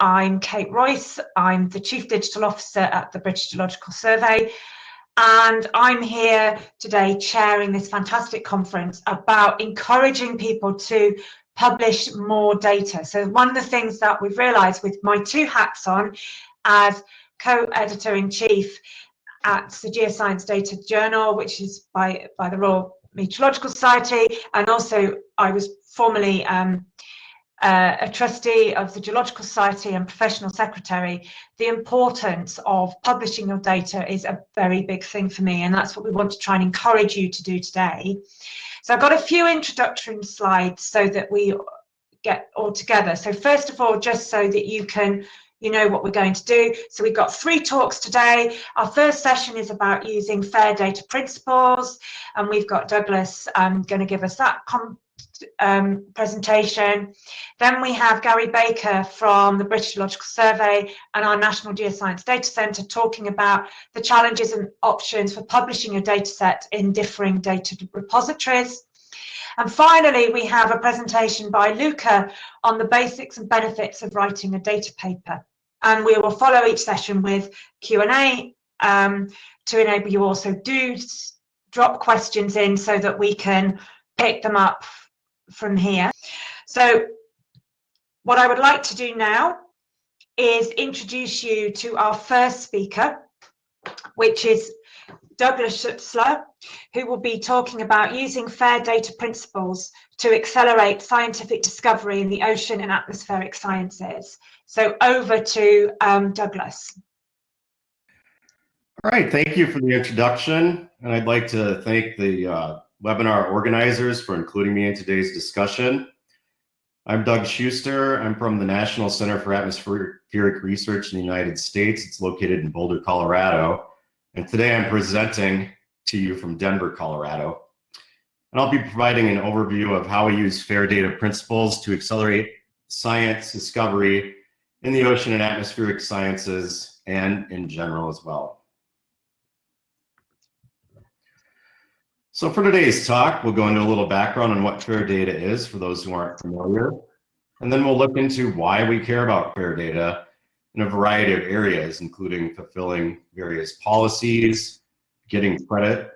I'm Kate Royse. I'm the Chief Digital Officer at the British Geological Survey, and I'm here today chairing this fantastic conference about encouraging people to publish more data. So one of the things that we've realised with my two hats on as co-editor-in-chief at the Geoscience Data Journal, which is by the Royal Meteorological Society, and also I was formerly a trustee of the Geological Society and professional secretary. The importance of publishing your data is a very big thing for me, and that's what we want to try and encourage you to do today. So I've got a few introductory slides so that we get all together. So first of all, just so that you know what we're going to do. So we've got 3 talks today. Our first session is about using fair data principles, and we've got Douglas going to give us that presentation. Then we have Garry Baker from the British Geological Survey and our National Geoscience Data Centre talking about the challenges and options for publishing a data set in differing data repositories. And finally, we have a presentation by Luca on the basics and benefits of writing a data paper. And we will follow each session with Q&A to enable you also do drop questions in so that we can pick them up from here. So what I would like to do now is introduce you to our first speaker, which is Douglas Schuster, who will be talking about using fair data principles to accelerate scientific discovery in the ocean and atmospheric sciences. So over to Douglas. All right, thank you for the introduction. And I'd like to thank the webinar organizers for including me in today's discussion. I'm Doug Schuster. I'm from the National Center for Atmospheric Research in the United States. It's located in Boulder, Colorado. And today I'm presenting to you from Denver, Colorado. And I'll be providing an overview of how we use fair data principles to accelerate science discovery in the ocean and atmospheric sciences and in general as well. So for today's talk, we'll go into a little background on what fair data is for those who aren't familiar. And then we'll look into why we care about fair data in a variety of areas, including fulfilling various policies, getting credit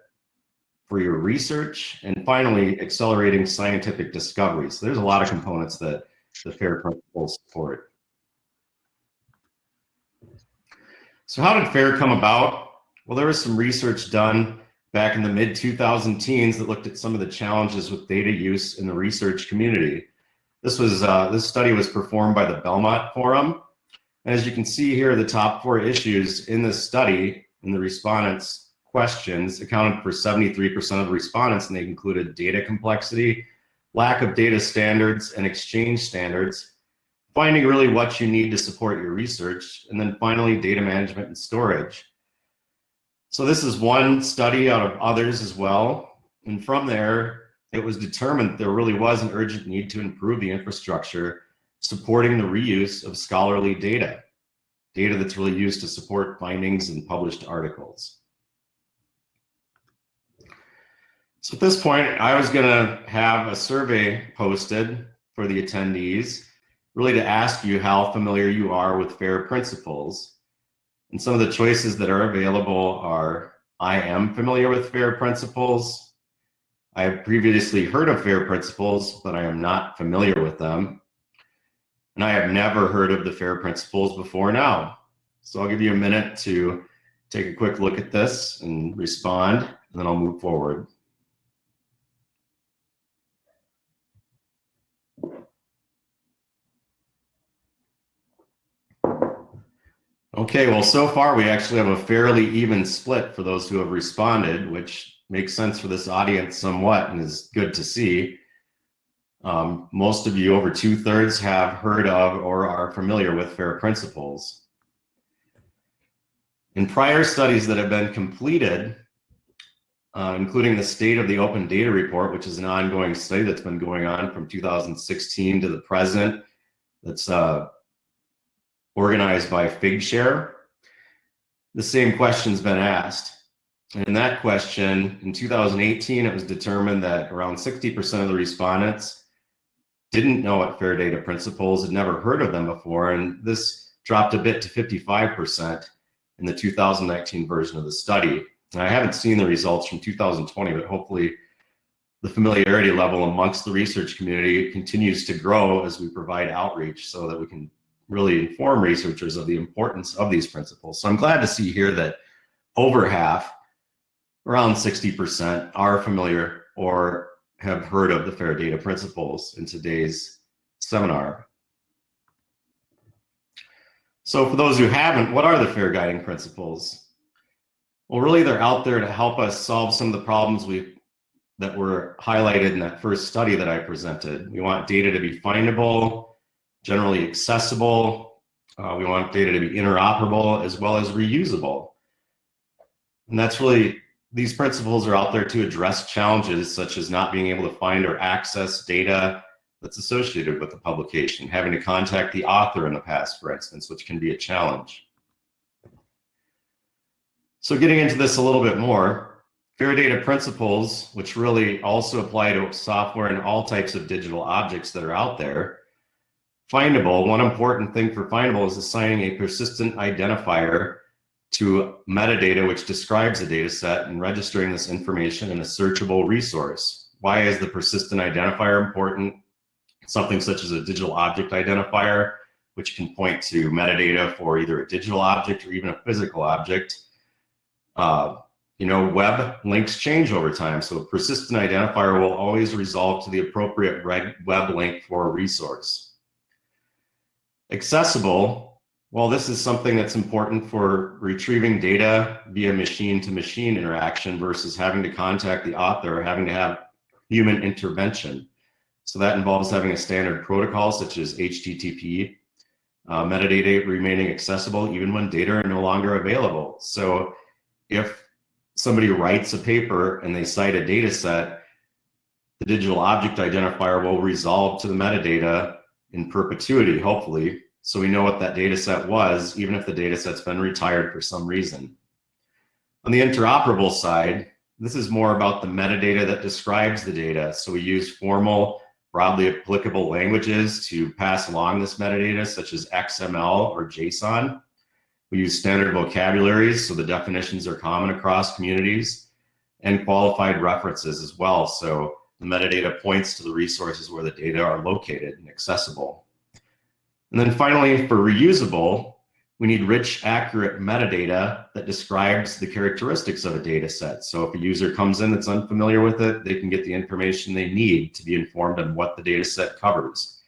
for your research, and finally, accelerating scientific discovery. So there's a lot of components that the FAIR principles support. So how did FAIR come about? Well, there was some research done back in the mid-2010s that looked at some of the challenges with data use in the research community. This study was performed by the Belmont Forum. And as you can see here, the top 4 issues in this study, in the respondents' questions, accounted for 73% of the respondents, and they included data complexity, lack of data standards and exchange standards, finding really what you need to support your research, and then finally, data management and storage. So this is one study out of others as well. And from there, it was determined that there really was an urgent need to improve the infrastructure supporting the reuse of scholarly data that's really used to support findings in published articles. So at this point, I was gonna have a survey posted for the attendees, really to ask you how familiar you are with FAIR principles. And some of the choices that are available are, I am familiar with FAIR principles. I have previously heard of FAIR principles, but I am not familiar with them. And I have never heard of the FAIR principles before now. So I'll give you a minute to take a quick look at this and respond, and then I'll move forward. Okay, well, so far we actually have a fairly even split for those who have responded, which makes sense for this audience somewhat and is good to see. Most of you, over 2/3, have heard of or are familiar with FAIR principles. In prior studies that have been completed, including the State of the Open Data Report, which is an ongoing study that's been going on from 2016 to the present, that's organized by Figshare, the same question's been asked. And in that question, in 2018, it was determined that around 60% of the respondents didn't know what fair data principles, had never heard of them before, and this dropped a bit to 55% in the 2019 version of the study. And I haven't seen the results from 2020, but hopefully the familiarity level amongst the research community continues to grow as we provide outreach so that we can really inform researchers of the importance of these principles. So I'm glad to see here that over half, around 60%, are familiar or have heard of the fair data principles in today's seminar. So for those who haven't, what are the fair guiding principles? Well, really they're out there to help us solve some of the problems that were highlighted in that first study that I presented. We want data to be findable, generally accessible. We want data to be interoperable as well as reusable. And that's really, these principles are out there to address challenges such as not being able to find or access data that's associated with the publication, having to contact the author in the past, for instance, which can be a challenge. So getting into this a little bit more, fair data principles, which really also apply to software and all types of digital objects that are out there. Findable, one important thing for findable is assigning a persistent identifier to metadata which describes a data set and registering this information in a searchable resource. Why is the persistent identifier important? Something such as a digital object identifier, which can point to metadata for either a digital object or even a physical object. Web links change over time, so a persistent identifier will always resolve to the appropriate web link for a resource. Accessible, well, this is something that's important for retrieving data via machine-to-machine interaction versus having to contact the author or having to have human intervention. So that involves having a standard protocol such as HTTP, metadata remaining accessible even when data are no longer available. So if somebody writes a paper and they cite a data set, the digital object identifier will resolve to the metadata in perpetuity, hopefully, so we know what that data set was, even if the data set's been retired for some reason. On the interoperable side, this is more about the metadata that describes the data. So we use formal, broadly applicable languages to pass along this metadata, such as XML or JSON. We use standard vocabularies, so the definitions are common across communities, and qualified references as well. So the metadata points to the resources where the data are located and accessible. And then finally, for reusable, we need rich, accurate metadata that describes the characteristics of a data set. So if a user comes in that's unfamiliar with it, they can get the information they need to be informed on what the data set covers.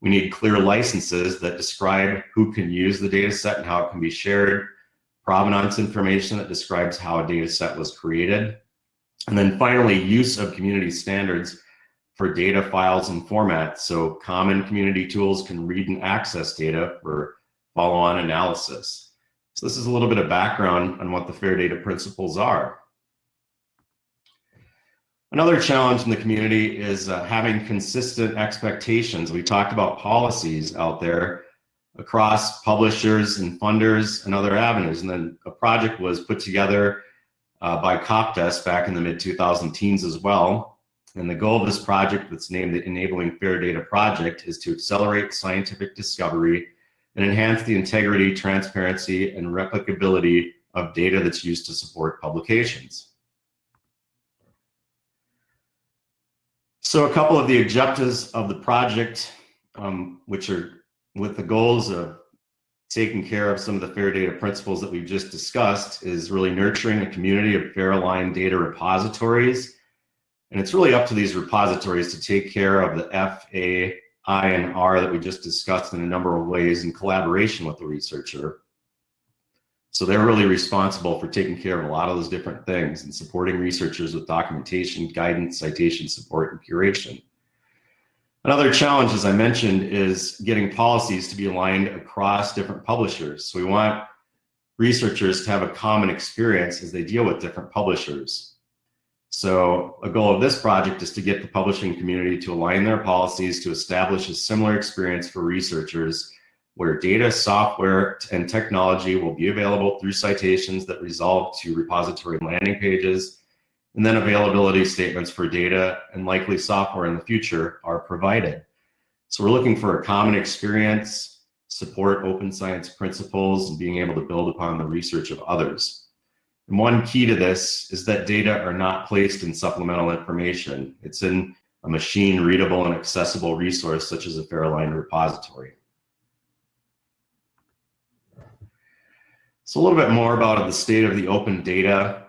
We need clear licenses that describe who can use the data set and how it can be shared, provenance information that describes how a data set was created, and then finally, use of community standards for data files and formats. So common community tools can read and access data for follow-on analysis. So this is a little bit of background on what the fair data principles are. Another challenge in the community is having consistent expectations. We talked about policies out there across publishers and funders and other avenues. And then a project was put together by COPDES back in the mid-2010s as well. And the goal of this project, that's named the Enabling Fair Data Project, is to accelerate scientific discovery and enhance the integrity, transparency, and replicability of data that's used to support publications. So a couple of the objectives of the project, which are with the goals of taking care of some of the fair data principles that we've just discussed, is really nurturing a community of fair aligned data repositories. And it's really up to these repositories to take care of the F, A, I, and R that we just discussed in a number of ways in collaboration with the researcher. So they're really responsible for taking care of a lot of those different things and supporting researchers with documentation, guidance, citation support, and curation. Another challenge, as I mentioned, is getting policies to be aligned across different publishers. So we want researchers to have a common experience as they deal with different publishers. So a goal of this project is to get the publishing community to align their policies to establish a similar experience for researchers where data, software, and technology will be available through citations that resolve to repository landing pages, and then availability statements for data and likely software in the future are provided. So we're looking for a common experience, support open science principles, and being able to build upon the research of others. And one key to this is that data are not placed in supplemental information. It's in a machine readable and accessible resource such as a fair-aligned repository. So a little bit more about the state of the open data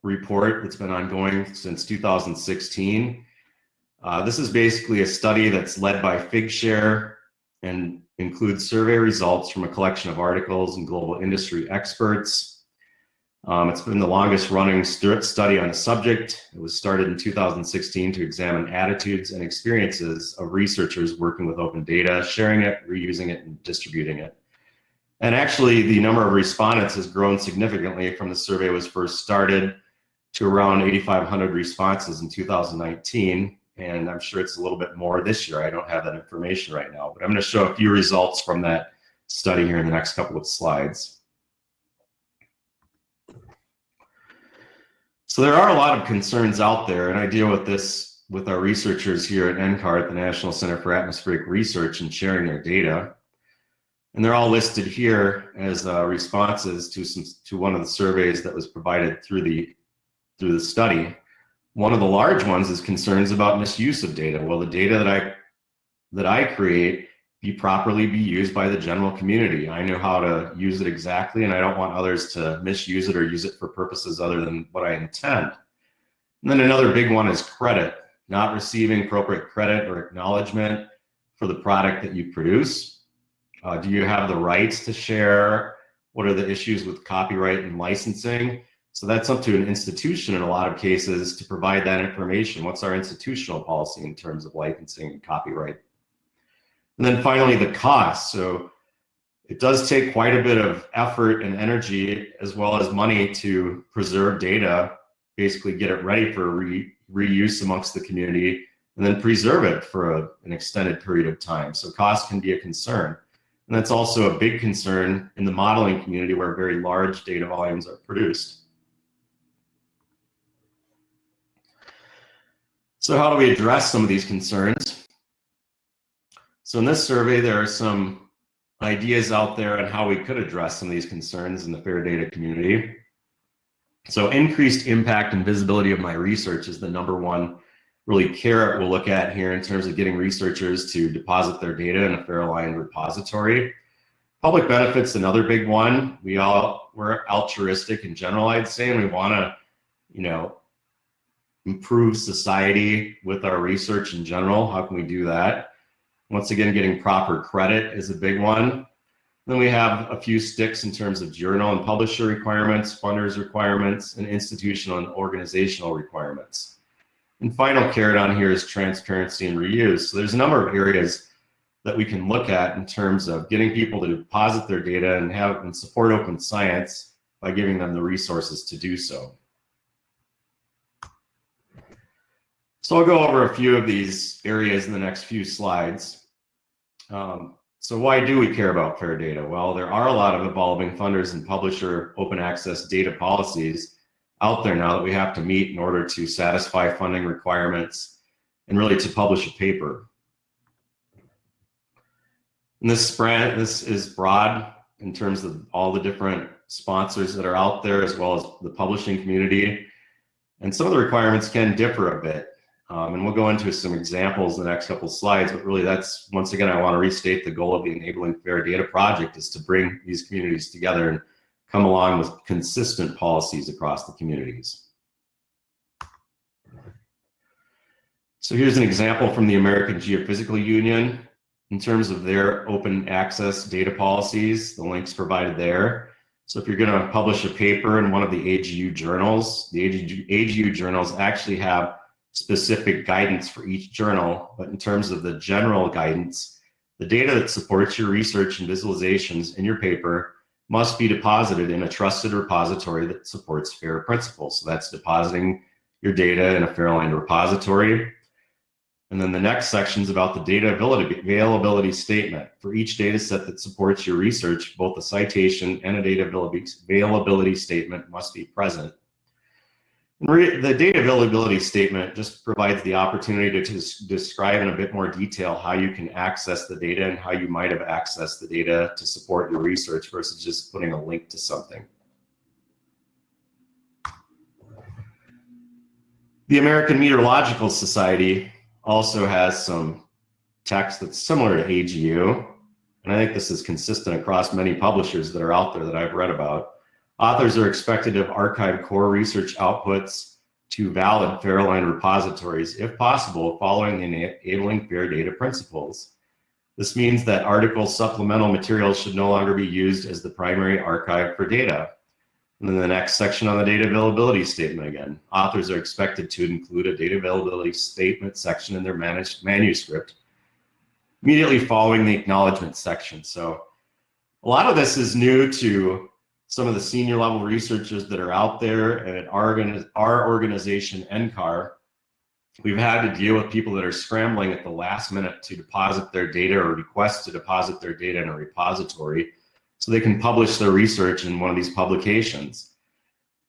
report that's been ongoing since 2016. This is basically a study that's led by Figshare and includes survey results from a collection of articles and global industry experts. It's been the longest running study on the subject. It was started in 2016 to examine attitudes and experiences of researchers working with open data, sharing it, reusing it, and distributing it. And actually, the number of respondents has grown significantly from the survey was first started to around 8,500 responses in 2019. And I'm sure it's a little bit more this year. I don't have that information right now, but I'm going to show a few results from that study here in the next couple of slides. So there are a lot of concerns out there, and I deal with this with our researchers here at NCAR, at the National Center for Atmospheric Research, and sharing their data. And they're all listed here as responses to one of the surveys that was provided through the study. One of the large ones is concerns about misuse of data. Will the data that I create properly be used by the general community? I know how to use it exactly, and I don't want others to misuse it or use it for purposes other than what I intend. And then another big one is credit, not receiving appropriate credit or acknowledgement for the product that you produce. Do you have the rights to share? What are the issues with copyright and licensing? So that's up to an institution in a lot of cases to provide that information. What's our institutional policy in terms of licensing and copyright? And then finally, the cost. So it does take quite a bit of effort and energy as well as money to preserve data, basically get it ready for reuse amongst the community, and then preserve it for an extended period of time. So cost can be a concern. And that's also a big concern in the modeling community where very large data volumes are produced. So how do we address some of these concerns? So in this survey, there are some ideas out there on how we could address some of these concerns in the fair data community. So increased impact and visibility of my research is the number one really carrot we'll look at here in terms of getting researchers to deposit their data in a fair-aligned repository. Public benefit's another big one. We're altruistic in general, I'd say, and we want to, improve society with our research in general. How can we do that? Once again, getting proper credit is a big one. Then we have a few sticks in terms of journal and publisher requirements, funders requirements, and institutional and organizational requirements. And final carrot on here is transparency and reuse. So there's a number of areas that we can look at in terms of getting people to deposit their data and support open science by giving them the resources to do so. So I'll go over a few of these areas in the next few slides. So why do we care about fair data? Well, there are a lot of evolving funders and publisher open access data policies out there now that we have to meet in order to satisfy funding requirements and really to publish a paper. And this is broad in terms of all the different sponsors that are out there as well as the publishing community. And some of the requirements can differ a bit. And we'll go into some examples in the next couple of slides, but really that's, once again, I want to restate the goal of the Enabling Fair Data Project is to bring these communities together and come along with consistent policies across the communities. So here's an example from the American Geophysical Union in terms of their open access data policies, the links provided there. So if you're going to publish a paper in one of the AGU journals, the AGU journals actually have specific guidance for each journal, but in terms of the general guidance, the data that supports your research and visualizations in your paper must be deposited in a trusted repository that supports FAIR principles. So that's depositing your data in a fair-aligned repository. And then the next section is about the data availability statement. For each data set that supports your research, both a citation and a data availability statement must be present. The data availability statement just provides the opportunity to describe in a bit more detail how you can access the data and how you might have accessed the data to support your research versus just putting a link to something. The American Meteorological Society also has some text that's similar to AGU, and I think this is consistent across many publishers that are out there that I've read about. Authors are expected to have archived core research outputs to valid Fairline repositories, if possible, following the enabling fair data principles. This means that article supplemental materials should no longer be used as the primary archive for data. And then the next section on the data availability statement again. Authors are expected to include a data availability statement section in their manuscript immediately following the acknowledgement section. So a lot of this is new to some of the senior level researchers that are out there, and at our organization, NCAR, we've had to deal with people that are scrambling at the last minute to deposit their data or request to deposit their data in a repository so they can publish their research in one of these publications.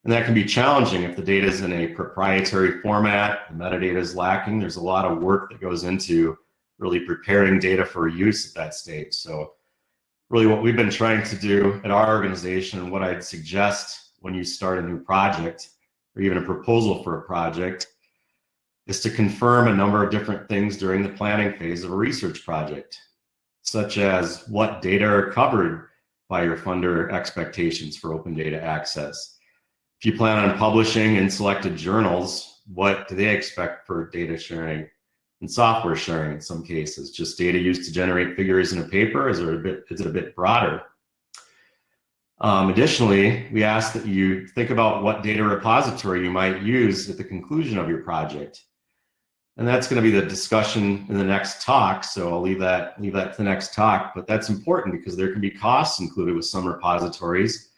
And that can be challenging if the data is in a proprietary format, the metadata is lacking. There's a lot of work that goes into really preparing data for use at that stage. So really what we've been trying to do at our organization, and what I'd suggest when you start a new project or even a proposal for a project, is to confirm a number of different things during the planning phase of a research project, such as what data are covered by your funder expectations for open data access. If you plan on publishing in selected journals, what do they expect for data sharing and software sharing in some cases? Just data used to generate figures in a paper? Is it a bit broader? Additionally, we ask that you think about what data repository you might use at the conclusion of your project. And that's going to be the discussion in the next talk, so I'll leave that to the next talk. But that's important because there can be costs included with some repositories.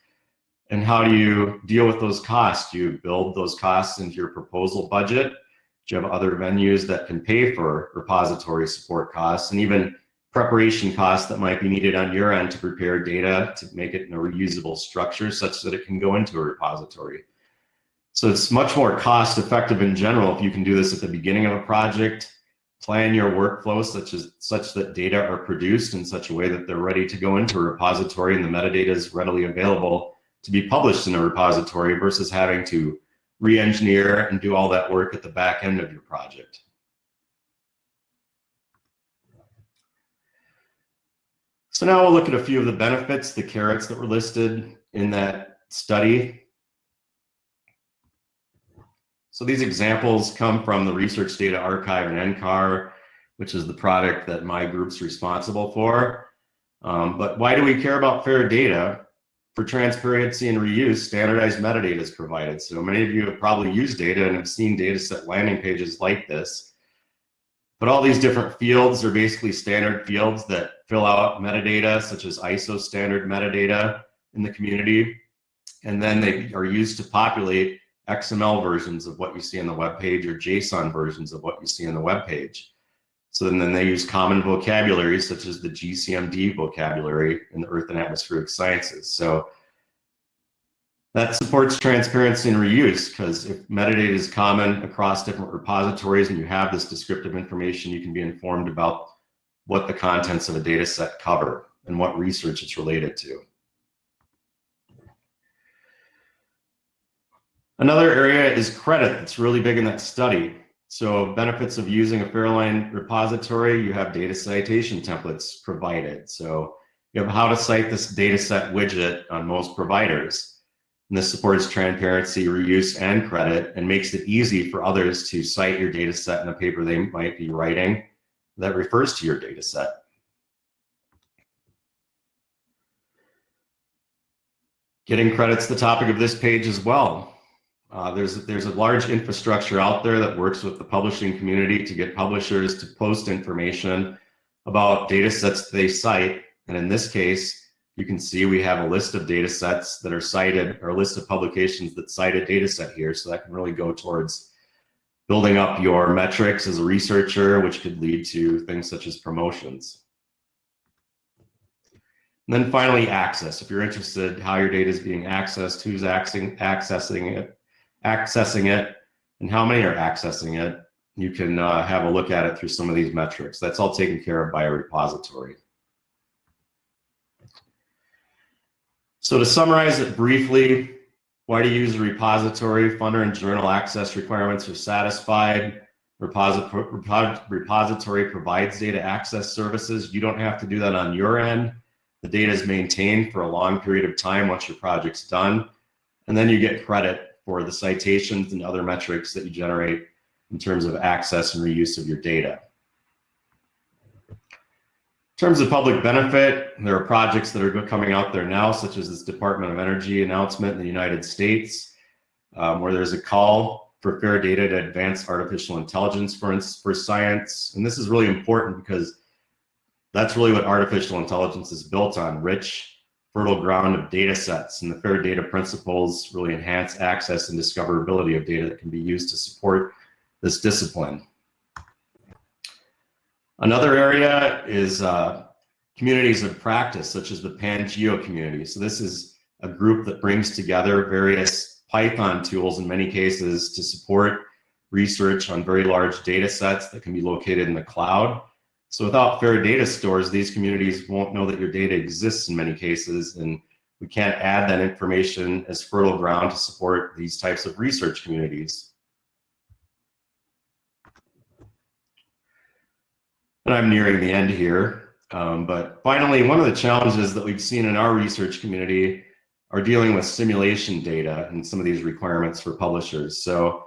And how do you deal with those costs? Do you build those costs into your proposal budget? Do you have other venues that can pay for repository support costs and even preparation costs that might be needed on your end to prepare data to make it in a reusable structure such that it can go into a repository? So it's much more cost effective in general if you can do this at the beginning of a project, plan your workflow such that data are produced in such a way that they're ready to go into a repository and the metadata is readily available to be published in a repository versus having to re-engineer and do all that work at the back end of your project. So now we'll look at a few of the benefits, the carrots that were listed in that study. So these examples come from the Research Data Archive and NCAR, which is the product that my group's responsible for. But why do we care about fair data? For transparency and reuse, standardized metadata is provided. So many of you have probably used data and have seen dataset landing pages like this. But all these different fields are basically standard fields that fill out metadata, such as ISO standard metadata in the community. And then they are used to populate XML versions of what you see on the web page or JSON versions of what you see on the web page. So then they use common vocabulary such as the GCMD vocabulary in the Earth and Atmospheric Sciences. So that supports transparency and reuse, because if metadata is common across different repositories and you have this descriptive information, you can be informed about what the contents of a data set cover and what research it's related to. Another area is credit. That's really big in that study. So benefits of using a Fairline repository, you have data citation templates provided. So you have how to cite this data set widget on most providers. And this supports transparency, reuse, and credit, and makes it easy for others to cite your data set in a paper they might be writing that refers to your data set. Getting credit's the topic of this page as well. There's a large infrastructure out there that works with the publishing community to get publishers to post information about data sets they cite. And in this case, you can see we have a list of data sets that are cited, or a list of publications that cite a data set here. So that can really go towards building up your metrics as a researcher, which could lead to things such as promotions. And then finally, access. If you're interested how your data is being accessed, who's accessing it, and how many are accessing it. You can have a look at it through some of these metrics. That's all taken care of by a repository. So to summarize it briefly, why do you use a repository? Funder and journal access requirements are satisfied. Repository provides data access services. You don't have to do that on your end. The data is maintained for a long period of time once your project's done. And then you get credit for the citations and other metrics that you generate in terms of access and reuse of your data. In terms of public benefit, there are projects that are coming out there now, such as this Department of Energy announcement in the United States, where there's a call for fair data to advance artificial intelligence for science. And this is really important because that's really what artificial intelligence is built on: rich, fertile ground of data sets. And the fair data principles really enhance access and discoverability of data that can be used to support this discipline. Another area is communities of practice, such as the Pan-Geo community. So this is a group that brings together various Python tools in many cases to support research on very large data sets that can be located in the cloud. So without fair data stores, these communities won't know that your data exists in many cases, and we can't add that information as fertile ground to support these types of research communities. And I'm nearing the end here, but finally, one of the challenges that we've seen in our research community are dealing with simulation data and some of these requirements for publishers. So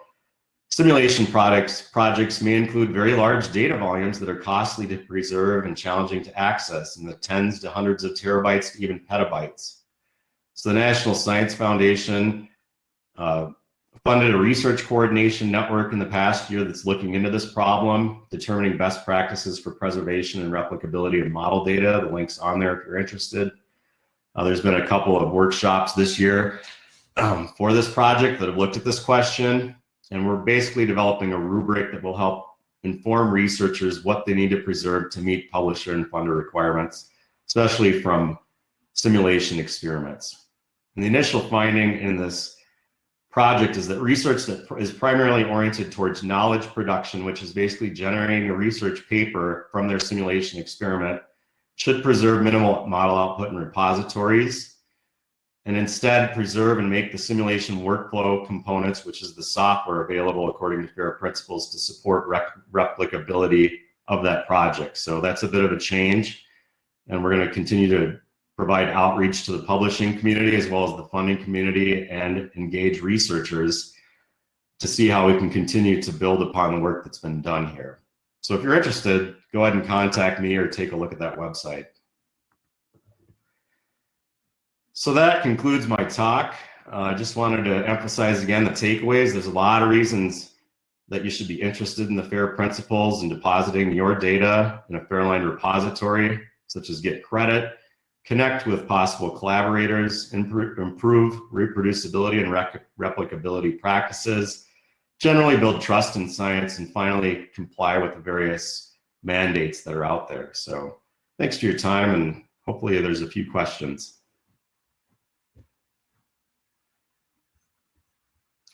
simulation projects may include very large data volumes that are costly to preserve and challenging to access, in the tens to hundreds of terabytes to even petabytes. So the National Science Foundation funded a research coordination network in the past year that's looking into this problem, determining best practices for preservation and replicability of model data. The link's on there if you're interested. There's been a couple of workshops this year for this project that have looked at this question, and we're basically developing a rubric that will help inform researchers what they need to preserve to meet publisher and funder requirements, especially from simulation experiments. And the initial finding in this project is that research that is primarily oriented towards knowledge production, which is basically generating a research paper from their simulation experiment, should preserve minimal model output in repositories, and instead preserve and make the simulation workflow components, which is the software available according to FAIR principles, to support replicability of that project. So that's a bit of a change, and we're going to continue to provide outreach to the publishing community as well as the funding community and engage researchers to see how we can continue to build upon the work that's been done here. So if you're interested, go ahead and contact me or take a look at that website. So that concludes my talk. I just wanted to emphasize again the takeaways. There's a lot of reasons that you should be interested in the FAIR principles and depositing your data in a Fairline repository, such as get credit, connect with possible collaborators, improve reproducibility and replicability practices, generally build trust in science, and finally comply with the various mandates that are out there. So thanks for your time, and hopefully there's a few questions.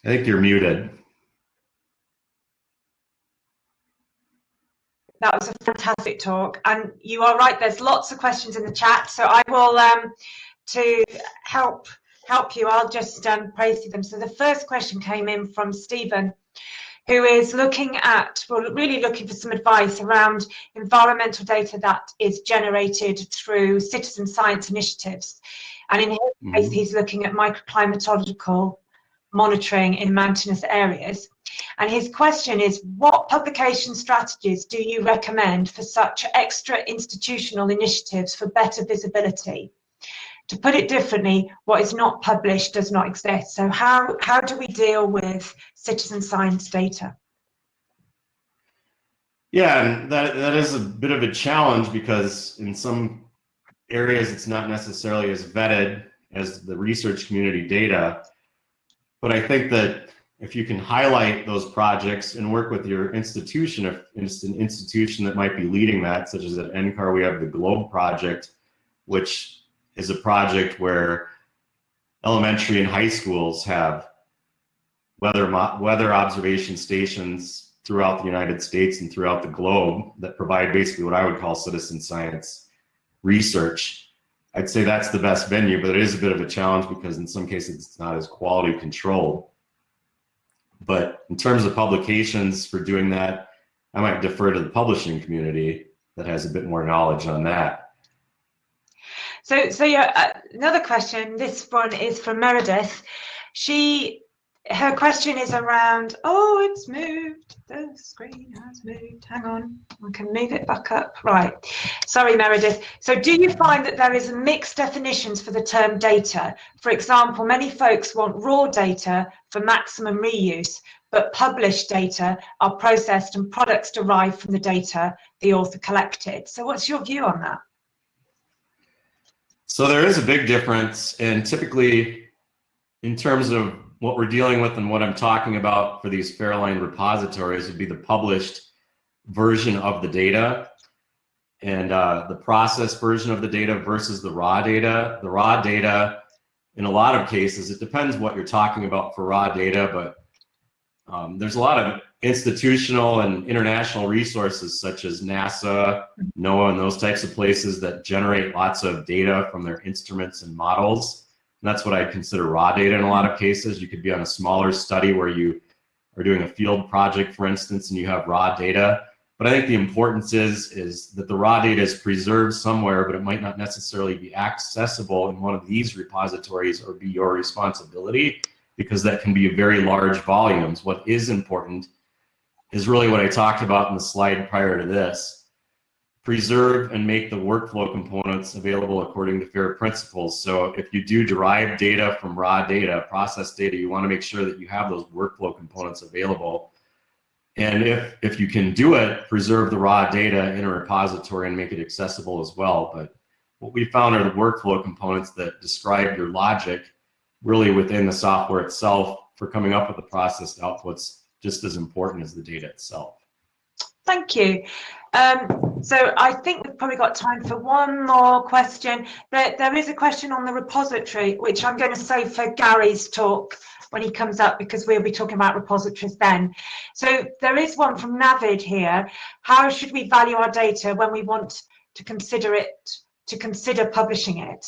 I think you're muted. That was a fantastic talk, and you are right, there's lots of questions in the chat, so I will to help you, I'll just praise through them. So the first question came in from Stephen, who is looking at, well, really looking for some advice around environmental data that is generated through citizen science initiatives, and in his case he's looking at microclimatological monitoring in mountainous areas. And his question is, what publication strategies do you recommend for such extra institutional initiatives for better visibility? To put it differently, what is not published does not exist. So how do we deal with citizen science data? Yeah, and that is a bit of a challenge, because in some areas it's not necessarily as vetted as the research community data. But I think that if you can highlight those projects and work with your institution, if it's an institution that might be leading that, such as at NCAR, we have the GLOBE project, which is a project where elementary and high schools have weather observation stations throughout the United States and throughout the globe that provide basically what I would call citizen science research. I'd say that's the best venue, but it is a bit of a challenge because in some cases it's not as quality controlled. But in terms of publications for doing that, I might defer to the publishing community that has a bit more knowledge on that. So yeah, another question, this one is from Meredith. Her question is around, oh, it's moved, the screen has moved, hang on, I can move it back up, right. Sorry, Meredith. So do you find that there is mixed definitions for the term data? For example, many folks want raw data for maximum reuse, but published data are processed and products derived from the data the author collected. So what's your view on that? So there is a big difference, and typically in terms of what we're dealing with and what I'm talking about for these Fairline repositories would be the published version of the data and the processed version of the data versus the raw data. The raw data, in a lot of cases, it depends what you're talking about for raw data, but there's a lot of institutional and international resources such as NASA, NOAA, and those types of places that generate lots of data from their instruments and models. And that's what I consider raw data in a lot of cases. You could be on a smaller study where you are doing a field project, for instance, and you have raw data. But I think the importance is that the raw data is preserved somewhere, but it might not necessarily be accessible in one of these repositories or be your responsibility, because that can be very large volumes. What is important is really what I talked about in the slide prior to this. Preserve and make the workflow components available according to FAIR principles. So if you do derive data from raw data, processed data, you want to make sure that you have those workflow components available. And if you can do it, preserve the raw data in a repository and make it accessible as well. But what we found are the workflow components that describe your logic really within the software itself for coming up with the processed outputs just as important as the data itself. Thank you. So I think we've probably got time for one more question. There is a question on the repository, which I'm going to save for Garry's talk when he comes up, because we'll be talking about repositories then. So there is one from Navid here. How should we value our data when we want to consider publishing it?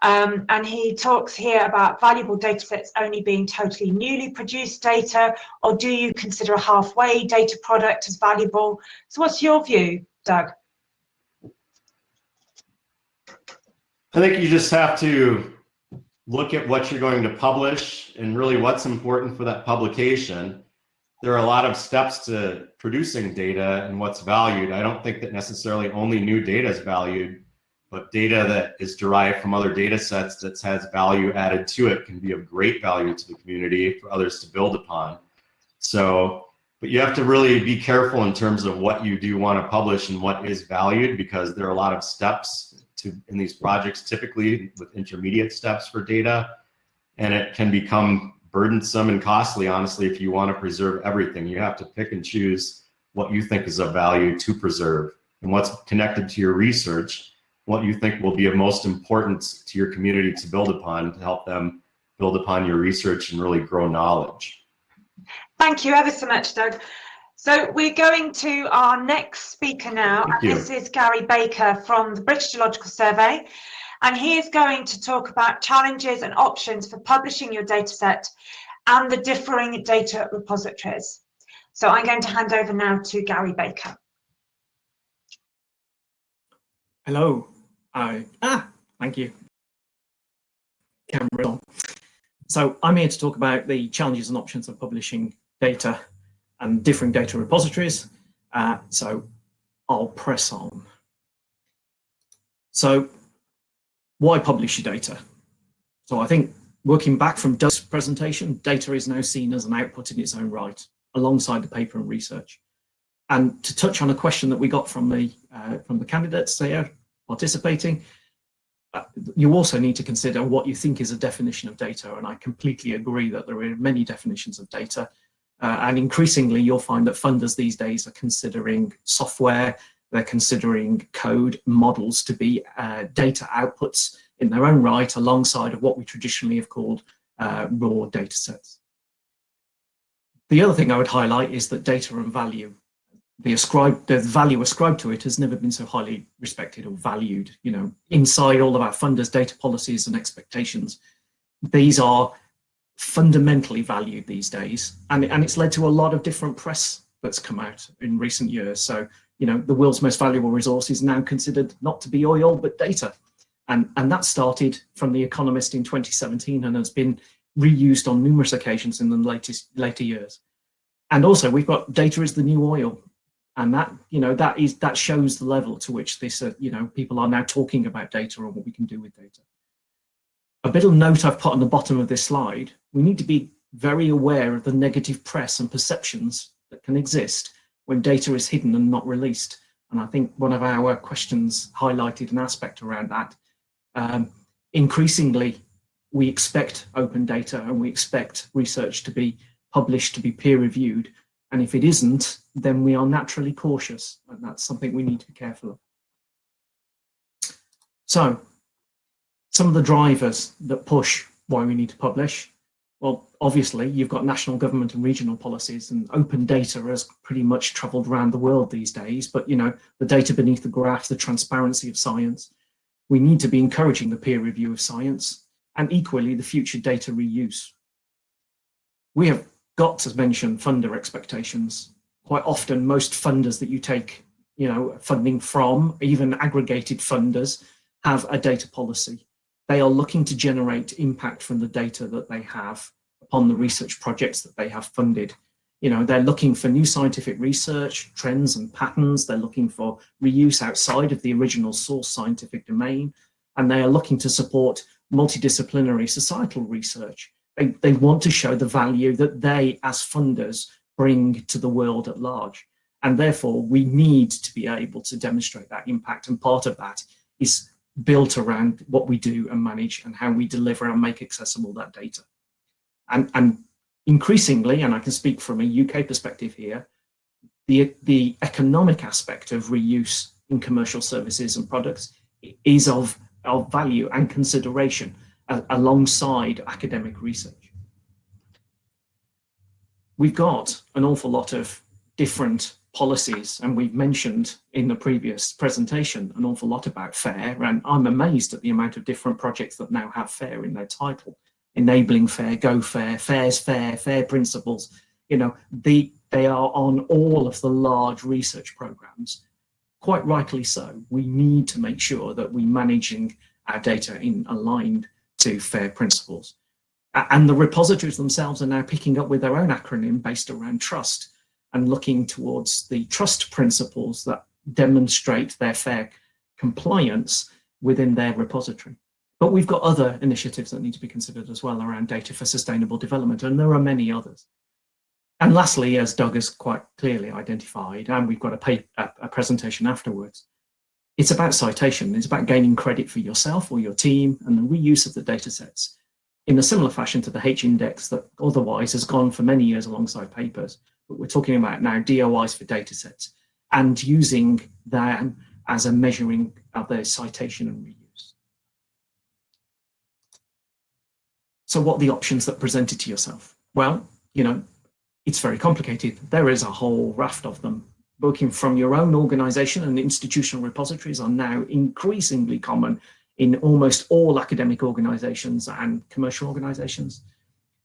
And he talks here about valuable data sets only being totally newly produced data, or do you consider a halfway data product as valuable? So what's your view, Doug? I think you just have to look at what you're going to publish and really what's important for that publication. There are a lot of steps to producing data and what's valued. I don't think that necessarily only new data is valued, but data that is derived from other data sets that has value added to it can be of great value to the community for others to build upon. So, but you have to really be careful in terms of what you do want to publish and what is valued, because there are a lot of steps in these projects, typically with intermediate steps for data, and it can become burdensome and costly, honestly, if you want to preserve everything. You have to pick and choose what you think is of value to preserve and what's connected to your research, what you think will be of most importance to your community to build upon, to help them build upon your research and really grow knowledge. Thank you ever so much, Doug. So we're going to our next speaker now. This is Garry Baker from the British Geological Survey, and he is going to talk about challenges and options for publishing your data set and the differing data repositories. So I'm going to hand over now to Garry Baker. Hello. Thank you. Camera on. So I'm here to talk about the challenges and options of publishing data and differing data repositories. So I'll press on. So why publish your data? So I think working back from Doug's presentation, data is now seen as an output in its own right, alongside the paper and research. And to touch on a question that we got from the candidates there participating, you also need to consider what you think is a definition of data. And I completely agree that there are many definitions of data. And increasingly, you'll find that funders these days are considering software, they're considering code models to be data outputs in their own right, alongside of what we traditionally have called raw data sets. The other thing I would highlight is that data and value, the value ascribed to it has never been so highly respected or valued. You know, inside all of our funders' data policies and expectations, these are fundamentally valued these days, and it's led to a lot of different press that's come out in recent years. So, you know, the world's most valuable resource is now considered not to be oil but data, and that started from The Economist in 2017 and has been reused on numerous occasions in the later years. And also, we've got data is the new oil, and that, you know, that shows the level to which this you know, people are now talking about data and what we can do with data. A bit of note I've put on the bottom of this slide: we need to be very aware of the negative press and perceptions that can exist when data is hidden and not released. And I think one of our questions highlighted an aspect around that. Increasingly, we expect open data and we expect research to be published, to be peer-reviewed. And if it isn't, then we are naturally cautious, and that's something we need to be careful of. So, some of the drivers that push why we need to publish. Well, obviously, you've got national government and regional policies, and open data has pretty much traveled around the world these days. But, you know, the data beneath the graph, the transparency of science, we need to be encouraging the peer review of science, and equally the future data reuse. We have got to mention funder expectations. Quite often, most funders that you take, you know, funding from, even aggregated funders, have a data policy. They are looking to generate impact from the data that they have upon the research projects that they have funded. You know, they're looking for new scientific research, trends and patterns. They're looking for reuse outside of the original source scientific domain, and they are looking to support multidisciplinary societal research. They want to show the value that they, as funders, bring to the world at large. And therefore, we need to be able to demonstrate that impact. And part of that is built around what we do and manage and how we deliver and make accessible that data. And increasingly, and I can speak from a UK perspective here, the economic aspect of reuse in commercial services and products is of value and consideration alongside academic research. We've got an awful lot of different policies, and we've mentioned in the previous presentation an awful lot about FAIR, and I'm amazed at the amount of different projects that now have FAIR in their title. Enabling FAIR, Go FAIR, FAIR's FAIR, FAIR Principles. You know, they are on all of the large research programs. Quite rightly so. We need to make sure that we're managing our data in aligned to FAIR principles. And the repositories themselves are now picking up with their own acronym based around trust and looking towards the trust principles that demonstrate their FAIR compliance within their repository. But we've got other initiatives that need to be considered as well around data for sustainable development, and there are many others. And lastly, as Doug has quite clearly identified, and we've got a presentation afterwards, it's about citation. It's about gaining credit for yourself or your team and the reuse of the data sets in a similar fashion to the H-index that otherwise has gone for many years alongside papers. But we're talking about now DOIs for data sets and using them as a measuring of their citation and reuse. So what are the options that presented to yourself? Well, you know, it's very complicated. There is a whole raft of them. Working from your own organization, and institutional repositories are now increasingly common in almost all academic organizations and commercial organizations,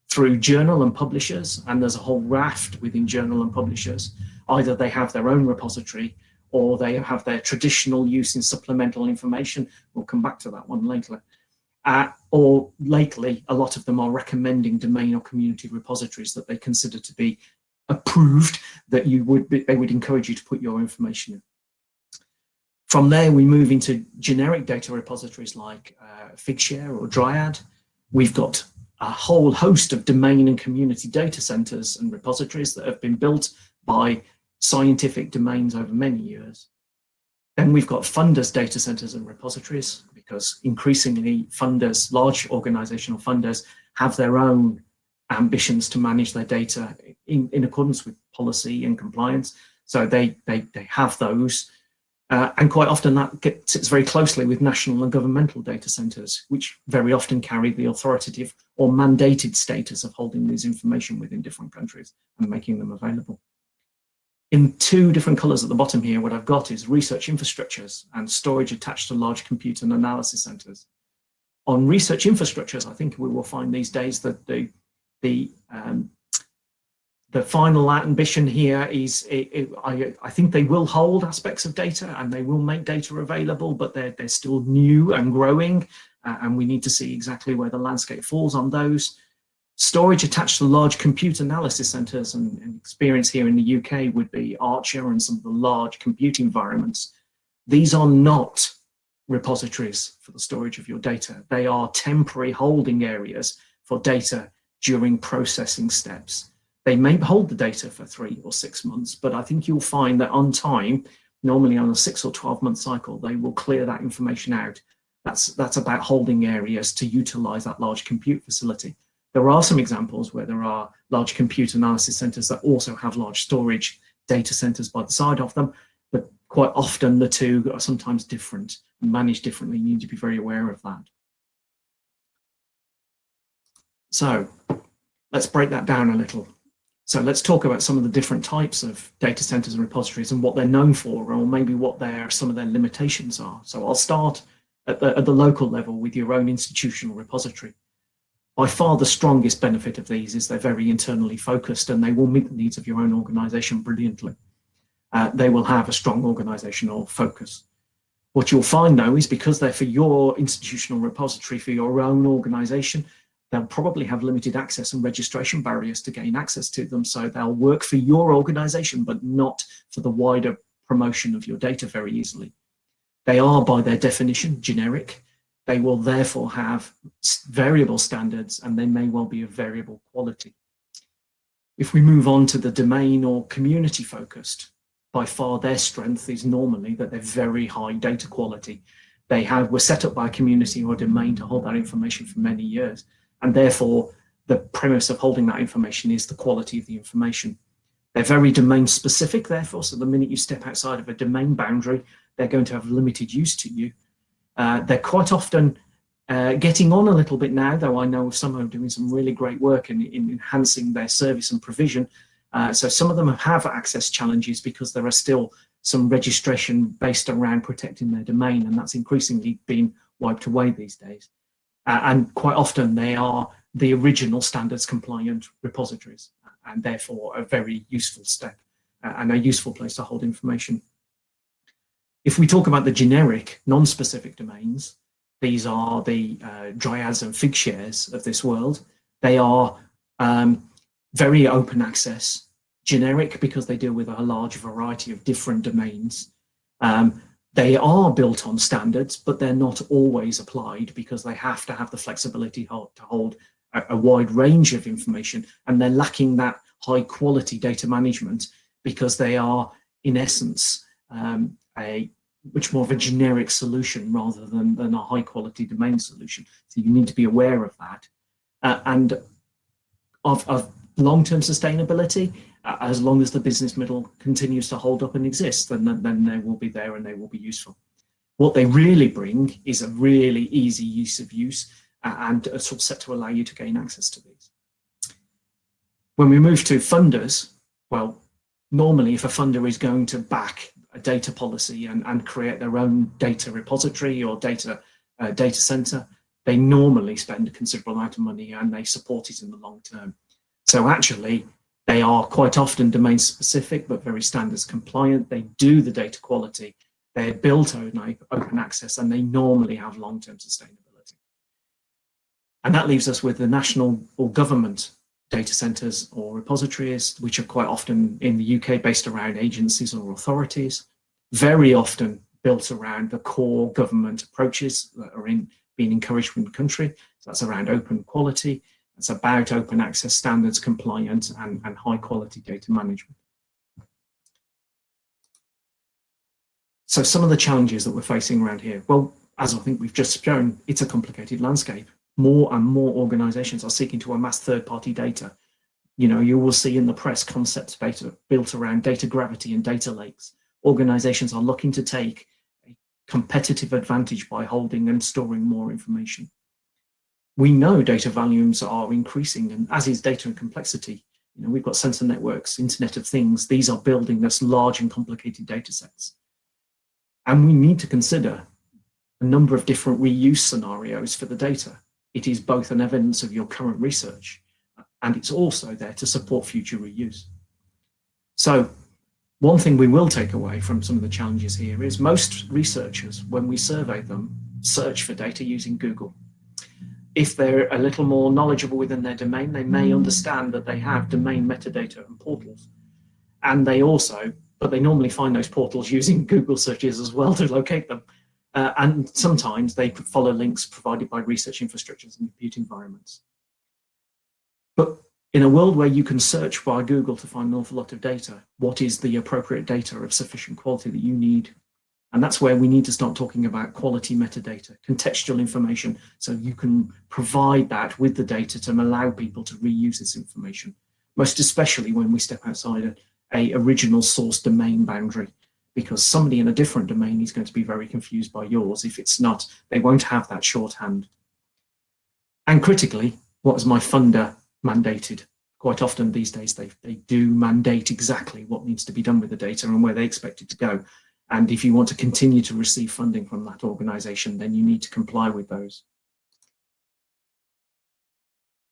through journal and publishers, and there's a whole raft within journal and publishers. Either they have their own repository or they have their traditional use in supplemental information. We'll come back to that one later. Or lately, a lot of them are recommending domain or community repositories that they consider to be approved, that they would encourage you to put your information in. From there, we move into generic data repositories like Figshare or Dryad. We've got a whole host of domain and community data centers and repositories that have been built by scientific domains over many years. Then we've got funders, data centers and repositories, because increasingly funders, large organizational funders, have their own ambitions to manage their data in accordance with policy and compliance. So they have those. And quite often that sits very closely with national and governmental data centres, which very often carry the authoritative or mandated status of holding this information within different countries and making them available. In two different colours at the bottom here, what I've got is research infrastructures and storage attached to large compute and analysis centres. On research infrastructures, I think we will find these days that the final ambition here is, I think they will hold aspects of data and they will make data available, but they're still new and growing, and we need to see exactly where the landscape falls on those. Storage attached to large compute analysis centres, and experience here in the UK would be Archer and some of the large compute environments. These are not repositories for the storage of your data. They are temporary holding areas for data during processing steps. They may hold the data for 3 or 6 months, but I think you'll find that on time, normally on a 6 or 12-month cycle, they will clear that information out. That's about holding areas to utilize that large compute facility. There are some examples where there are large compute analysis centers that also have large storage data centers by the side of them, but quite often the two are sometimes different and managed differently. You need to be very aware of that. So let's break that down a little. So let's talk about some of the different types of data centers and repositories and what they're known for, or maybe what some of their limitations are. So I'll start at the local level with your own institutional repository. By far the strongest benefit of these is they're very internally focused and they will meet the needs of your own organization brilliantly. They will have a strong organizational focus. What you'll find though is because they're for your institutional repository, for your own organization, they'll probably have limited access and registration barriers to gain access to them. So they'll work for your organization, but not for the wider promotion of your data very easily. They are by their definition generic. They will therefore have variable standards and they may well be of variable quality. If we move on to the domain or community focused, by far their strength is normally that they're very high data quality. Were set up by a community or a domain to hold that information for many years. And therefore the premise of holding that information is the quality of the information. They're very domain specific therefore, so the minute you step outside of a domain boundary, they're going to have limited use to you. They're quite often getting on a little bit now, though I know some are doing some really great work in enhancing their service and provision. So some of them have access challenges because there are still some registration based around protecting their domain, and that's increasingly being wiped away these days. And quite often they are the original standards compliant repositories, and therefore a very useful step and a useful place to hold information. If we talk about the generic, non-specific domains, these are the dryads and fig shares of this world. They are very open access, generic because they deal with a large variety of different domains. They are built on standards, but they're not always applied because they have to have the flexibility to hold a wide range of information, and they're lacking that high quality data management because they are, in essence, much more of a generic solution rather than a high quality domain solution. So you need to be aware of that. And of long-term sustainability, as long as the business model continues to hold up and exist, then they will be there and they will be useful. What they really bring is a really easy use of use and a sort of set to allow you to gain access to these. When we move to funders, well, normally if a funder is going to back a data policy and create their own data repository or data center, they normally spend a considerable amount of money and they support it in the long term. So actually, they are quite often domain specific, but very standards compliant. They do the data quality. They're built on open access, and they normally have long-term sustainability. And that leaves us with the national or government data centers or repositories, which are quite often in the UK based around agencies or authorities, very often built around the core government approaches that are being encouraged in the country. So that's around open quality. It's about open access, standards compliance, and high quality data management. So some of the challenges that we're facing around here, well, as I think we've just shown, it's a complicated landscape. More and more organizations are seeking to amass third-party data. You know, you will see in the press concepts built around data gravity and data lakes, organizations are looking to take a competitive advantage by holding and storing more information. We know data volumes are increasing, and as is data and complexity. We've got sensor networks, Internet of Things. These are building us large and complicated data sets. And we need to consider a number of different reuse scenarios for the data. It is both an evidence of your current research, and it's also there to support future reuse. So one thing we will take away from some of the challenges here is most researchers, when we survey them, search for data using Google. If they're a little more knowledgeable within their domain, they may understand that they have domain metadata and portals. And they normally find those portals using Google searches as well to locate them. And sometimes they follow links provided by research infrastructures and compute environments. But in a world where you can search via Google to find an awful lot of data, what is the appropriate data of sufficient quality that you need? And that's where we need to start talking about quality metadata, contextual information, so you can provide that with the data to allow people to reuse this information, most especially when we step outside a original source domain boundary, because somebody in a different domain is going to be very confused by yours. If it's not, they won't have that shorthand. And critically, what is my funder mandated? Quite often these days, they do mandate exactly what needs to be done with the data and where they expect it to go. And if you want to continue to receive funding from that organization, then you need to comply with those.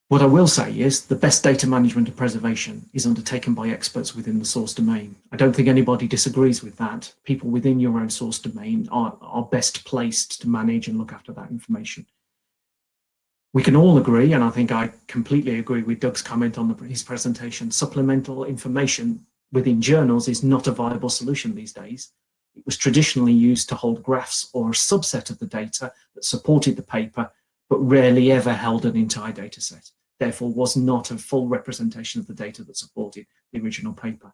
What I will say is the best data management and preservation is undertaken by experts within the source domain. I don't think anybody disagrees with that. People within your own source domain are best placed to manage and look after that information. We can all agree, and I think I completely agree with Doug's comment on his presentation, supplemental information within journals is not a viable solution these days. It was traditionally used to hold graphs or a subset of the data that supported the paper, but rarely ever held an entire data set. Therefore, was not a full representation of the data that supported the original paper.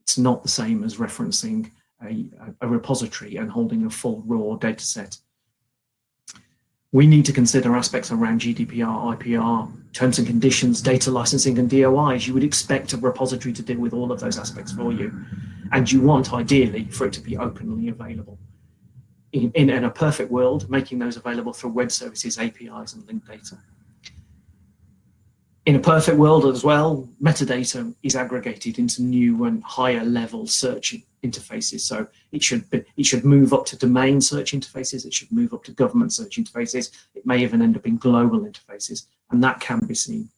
It's not the same as referencing a repository and holding a full raw data set. We need to consider aspects around GDPR, IPR, terms and conditions, data licensing, and DOIs. You would expect a repository to deal with all of those aspects for you. And you want, ideally, for it to be openly available. In a perfect world, making those available through web services, APIs, and linked data. In a perfect world as well, metadata is aggregated into new and higher level search interfaces. So it should move up to domain search interfaces. It should move up to government search interfaces. It may even end up in global interfaces, and that can be seen.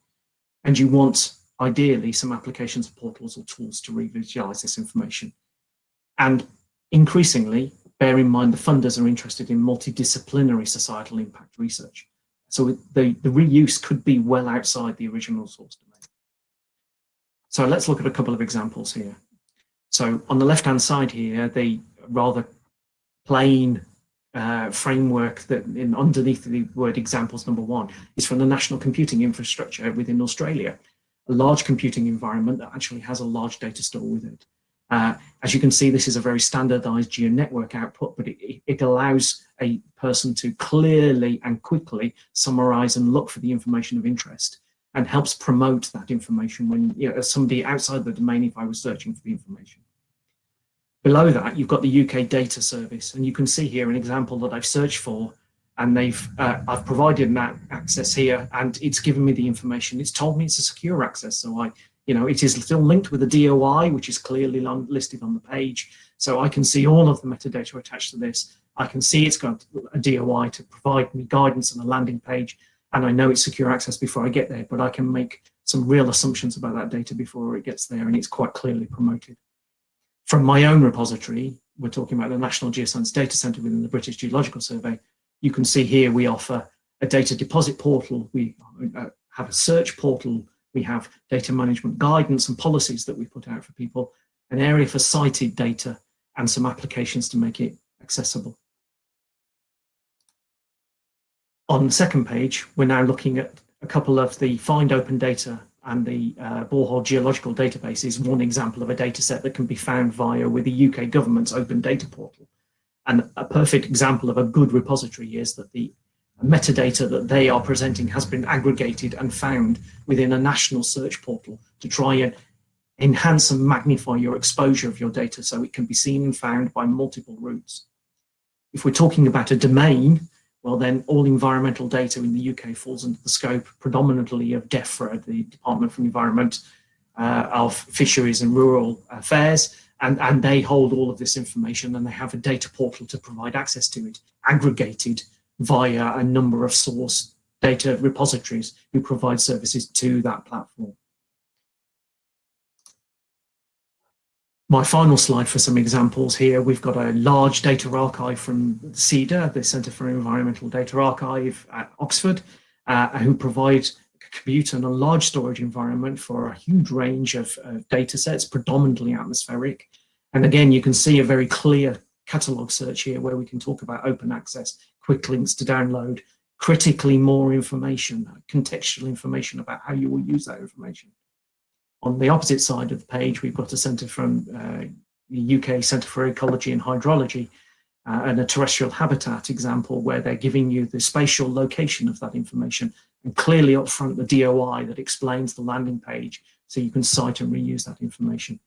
And you want, ideally, some applications, portals, or tools to revisualize this information. And increasingly, bear in mind the funders are interested in multidisciplinary societal impact research. So the reuse could be well outside the original source domain. So let's look at a couple of examples here. So on the left-hand side here, the rather plain framework that underneath the word examples number 1 is from the National Computing Infrastructure within Australia, a large computing environment that actually has a large data store with it. As you can see, this is a very standardized GeoNetwork output, but it allows a person to clearly and quickly summarize and look for the information of interest, and helps promote that information when, as somebody outside the domain, if I was searching for the information. Below that, you've got the UK Data Service, and you can see here an example that I've searched for, and I've provided that access here, and it's given me the information. It's told me it's a secure access, so it is still linked with a DOI, which is clearly listed on the page. So I can see all of the metadata attached to this. I can see it's got a DOI to provide me guidance on a landing page, and I know it's secure access before I get there, but I can make some real assumptions about that data before it gets there, and it's quite clearly promoted. From my own repository, we're talking about the National Geoscience Data Centre within the British Geological Survey. You can see here we offer a data deposit portal, we have a search portal, we have data management guidance and policies that we put out for people, an area for cited data, and some applications to make it accessible. On the second page, we're now looking at a couple of the Find Open Data and the Borehole Geological Database is one example of a data set that can be found with the UK government's open data portal. And a perfect example of a good repository is that the metadata that they are presenting has been aggregated and found within a national search portal to try and enhance and magnify your exposure of your data so it can be seen and found by multiple routes. If we're talking about a domain, well then all environmental data in the UK falls under the scope predominantly of DEFRA, the Department for Environment, of Fisheries and Rural Affairs, and they hold all of this information, and they have a data portal to provide access to it, aggregated via a number of source data repositories who provide services to that platform. My final slide for some examples here. We've got a large data archive from CEDA, the Centre for Environmental Data Archive at Oxford, who provide compute and a large storage environment for a huge range of data sets, predominantly atmospheric. And again, you can see a very clear catalogue search here where we can talk about open access, quick links to download, critically more information, contextual information about how you will use that information. On the opposite side of the page, we've got a centre from the UK Centre for Ecology and Hydrology, and a terrestrial habitat example where they're giving you the spatial location of that information, and clearly up front the DOI that explains the landing page so you can cite and reuse that information.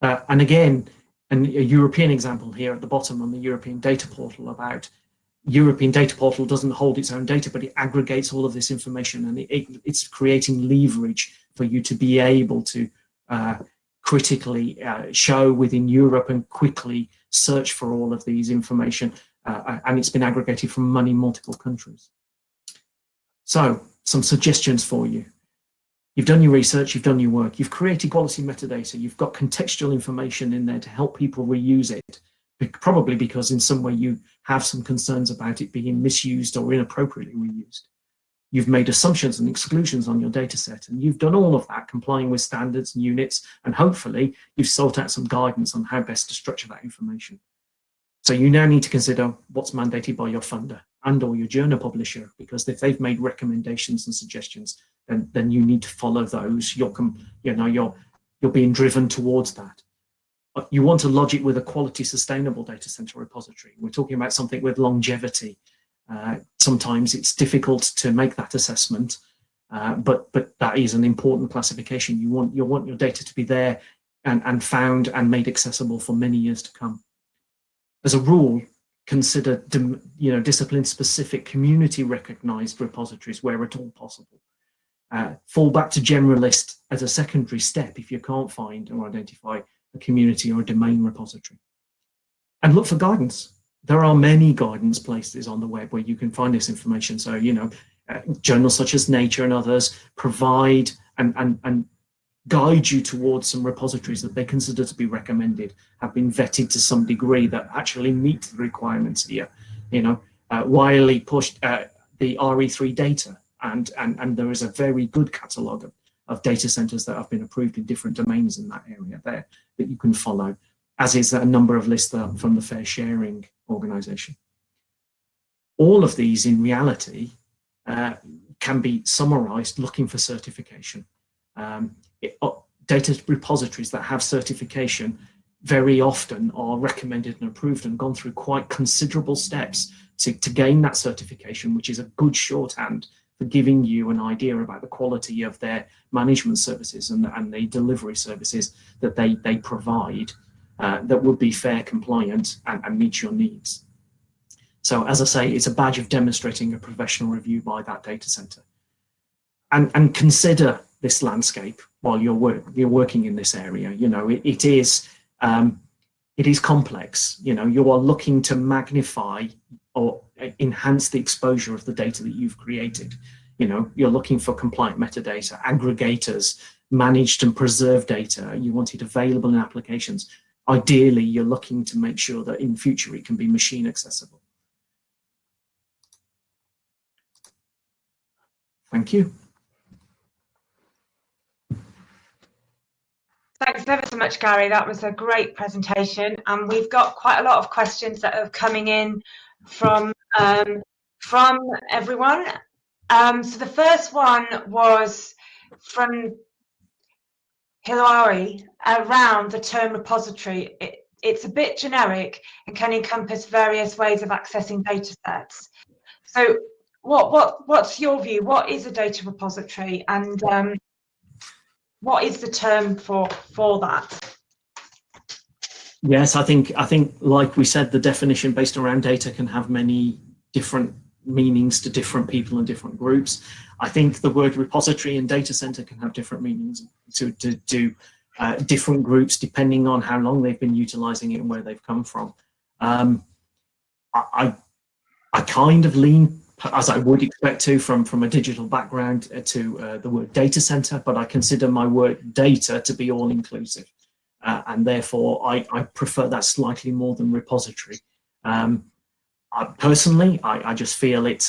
And again, a European example here at the bottom on the European Data Portal about European Data Portal doesn't hold its own data, but it aggregates all of this information, and it's creating leverage for you to be able to critically show within Europe and quickly search for all of these information, and it's been aggregated from many multiple countries. So, some suggestions for you. You've done your research, you've done your work, you've created quality metadata, you've got contextual information in there to help people reuse it, probably because in some way you have some concerns about it being misused or inappropriately reused. You've made assumptions and exclusions on your data set, and you've done all of that complying with standards and units, and hopefully you've sought out some guidance on how best to structure that information. So you now need to consider what's mandated by your funder and or your journal publisher, because if they've made recommendations and suggestions, then you need to follow those. You're being driven towards that. But you want to lodge it with a quality, sustainable data center repository. We're talking about something with longevity. Sometimes it's difficult to make that assessment, but that is an important classification. You want your data to be there and found and made accessible for many years to come. As a rule, consider discipline-specific, community-recognized repositories where at all possible. Fall back to generalist as a secondary step if you can't find or identify a community or a domain repository. And look for guidance. There are many guidance places on the web where you can find this information. So, journals such as Nature and others provide and guide you towards some repositories that they consider to be recommended, have been vetted to some degree that actually meet the requirements here. Wiley pushed the RE3 data, and there is a very good catalogue of data centers that have been approved in different domains in that area there that you can follow, as is a number of lists from the Fair Sharing organization. All of these in reality can be summarized looking for certification. Data repositories that have certification very often are recommended and approved and gone through quite considerable steps to gain that certification, which is a good shorthand for giving you an idea about the quality of their management services and the delivery services that they provide that would be fair, compliant, and meet your needs. So as I say, it's a badge of demonstrating a professional review by that data center. And consider this landscape while you're working in this area. It is complex. You are looking to magnify or enhance the exposure of the data that you've created. You're looking for compliant metadata, aggregators, managed and preserved data. You want it available in applications. Ideally, you're looking to make sure that in future it can be machine accessible. Thank you. Thanks ever so much, Garry. That was a great presentation, and we've got quite a lot of questions that are coming in from everyone. So the first one was from Hilary around the term repository. It's a bit generic and can encompass various ways of accessing data sets. So what's your view? What is a data repository, and what is the term for that? Yes, I think like we said, the definition based around data can have many different meanings to different people and different groups. I think the word repository and data center can have different meanings to different groups depending on how long they've been utilizing it and where they've come from. I kind of lean, as I would expect to, from a digital background to the word data center, but I consider my word data to be all inclusive. And therefore, I prefer that slightly more than repository. Personally, I just feel it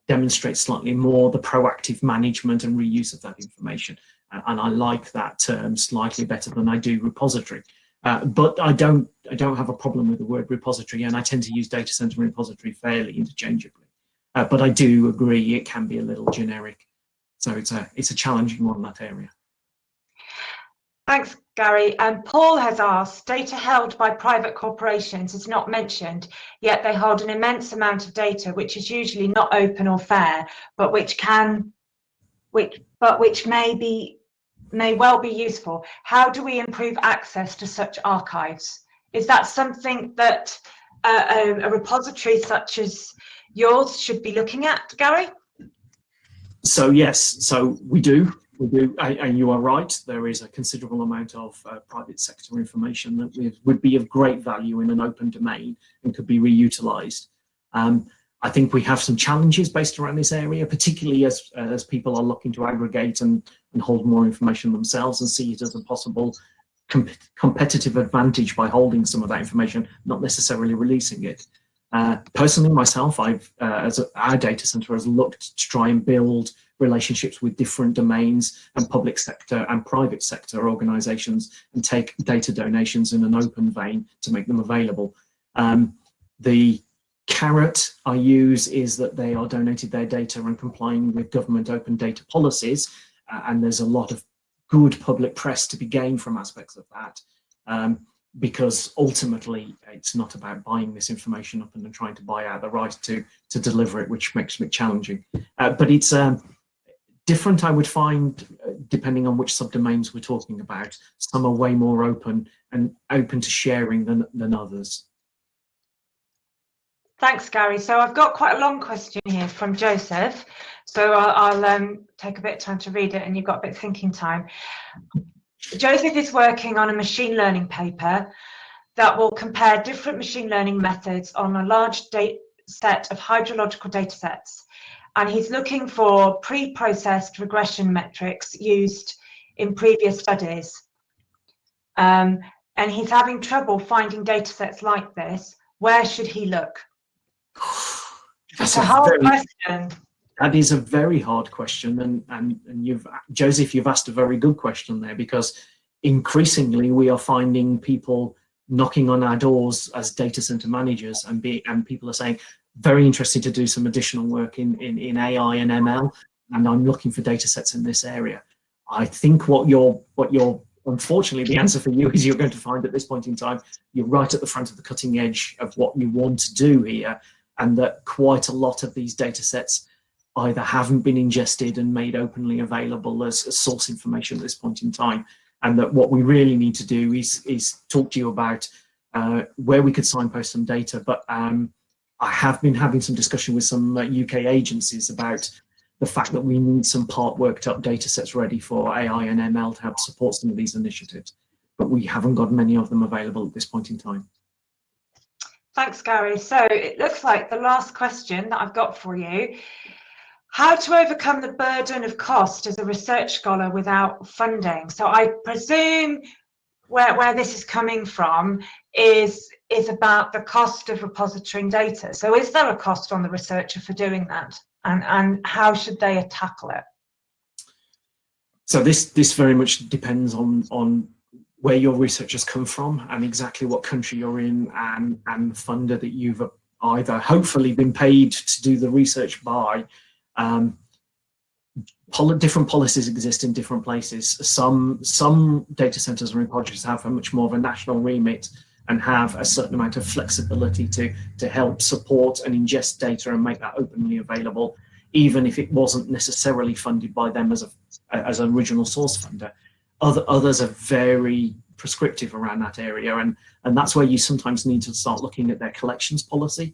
demonstrates slightly more the proactive management and reuse of that information. And I like that term slightly better than I do repository. But I don't have a problem with the word repository, and I tend to use data center and repository fairly interchangeably. But I do agree it can be a little generic. So it's a challenging one in that area. Thanks, Garry. Paul has asked, data held by private corporations is not mentioned, yet they hold an immense amount of data, which is usually not open or fair, but which may well be useful. How do we improve access to such archives? Is that something that a repository such as yours should be looking at, Garry? So yes, so we do, and you are right. There is a considerable amount of private sector information that would be of great value in an open domain and could be reutilized. I think we have some challenges based around this area, particularly as people are looking to aggregate and hold more information themselves and see it as a possible competitive advantage by holding some of that information, not necessarily releasing it. Personally, myself, as our data center has looked to try and build relationships with different domains and public sector and private sector organizations and take data donations in an open vein to make them available. The carrot I use is that they are donated their data and complying with government open data policies, and there's a lot of good public press to be gained from aspects of that. Because ultimately it's not about buying this information up and then trying to buy out the right to deliver it, which makes it challenging. But it's different, I would find, depending on which subdomains we're talking about. Some are way more open to sharing than others. Thanks, Garry. So I've got quite a long question here from Joseph. So I'll take a bit of time to read it, and you've got a bit of thinking time. Joseph is working on a machine learning paper that will compare different machine learning methods on a large set of hydrological data sets. And he's looking for pre-processed regression metrics used in previous studies. And he's having trouble finding data sets like this. Where should he look? That's a hard question. That is a very hard question, and Joseph, you've asked a very good question there, because increasingly we are finding people knocking on our doors as data center managers, and people are saying, very interested to do some additional work in AI and ML, and I'm looking for data sets in this area. I think what you're unfortunately, the answer for you is you're going to find at this point in time, you're right at the front of the cutting edge of what you want to do here, and that quite a lot of these data sets either haven't been ingested and made openly available as source information at this point in time, and that what we really need to do is talk to you about where we could signpost some data. But I have been having some discussion with some UK agencies about the fact that we need some part worked up data sets ready for AI and ML to help support some of these initiatives, but we haven't got many of them available at this point in time. Thanks, Garry. So it looks like the last question that I've got for you: how to overcome the burden of cost as a research scholar without funding? So I presume where this is coming from is about the cost of repositorying data. So is there a cost on the researcher for doing that? And how should they tackle it? So this very much depends on where your research has come from and exactly what country you're in, and the funder that you've either hopefully been paid to do the research by. Different policies exist in different places. Some data centers and repositories have a much more of a national remit and have a certain amount of flexibility to help support and ingest data and make that openly available, even if it wasn't necessarily funded by them as an original source funder. Others are very prescriptive around that area, and that's where you sometimes need to start looking at their collections policy.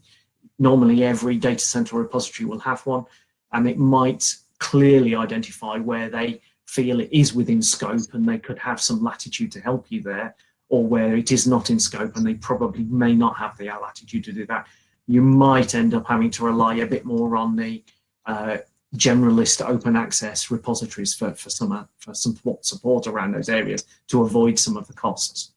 Normally every data center repository will have one, and it might clearly identify where they feel it is within scope and they could have some latitude to help you there, or where it is not in scope and they probably may not have the latitude to do that. You might end up having to rely a bit more on the generalist open access repositories for some support around those areas to avoid some of the costs.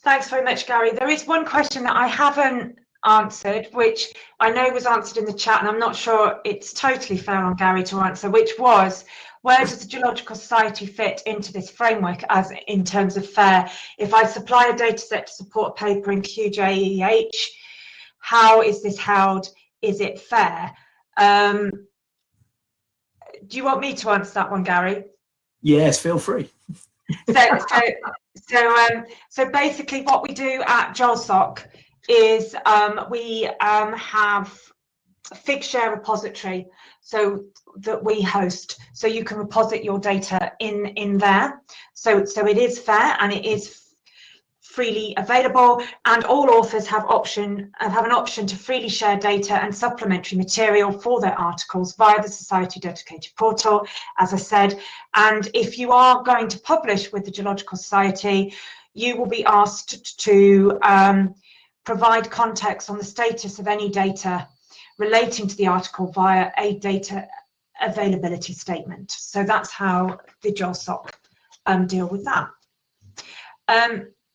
Thanks very much, Gary. There is one question that I haven't answered, which I know was answered in the chat, and I'm not sure it's totally fair on Gary to answer, which was, where does the Geological Society fit into this framework as in terms of fair? If I supply a data set to support a paper in QJEH, how is this held? Is it fair? Do you want me to answer that one, Gary? Yes, feel free. So basically what we do at Geosoc is we have a fixed share repository so that we host, so you can reposit your data in there. So it is fair and it is freely available, and all authors have an option to freely share data and supplementary material for their articles via the Society dedicated portal, as I said. And if you are going to publish with the Geological Society, you will be asked to provide context on the status of any data relating to the article via a data availability statement. So that's how the Geosoc deal with that.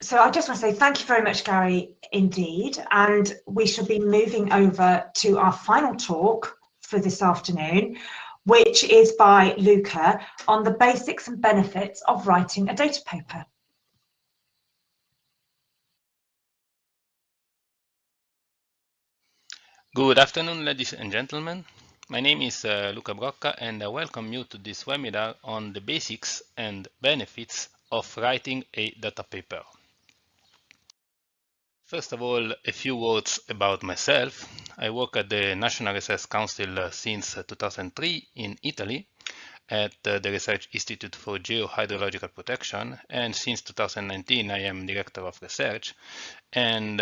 So I just want to say thank you very much, Gary, indeed. And we shall be moving over to our final talk for this afternoon, which is by Luca on the basics and benefits of writing a data paper. Good afternoon, ladies and gentlemen. My name is Luca Brocca, and I welcome you to this webinar on the basics and benefits of writing a data paper. First of all, a few words about myself. I work at the National Research Council since 2003 in Italy at the Research Institute for Geo-Hydrological Protection, and since 2019 I am Director of Research, and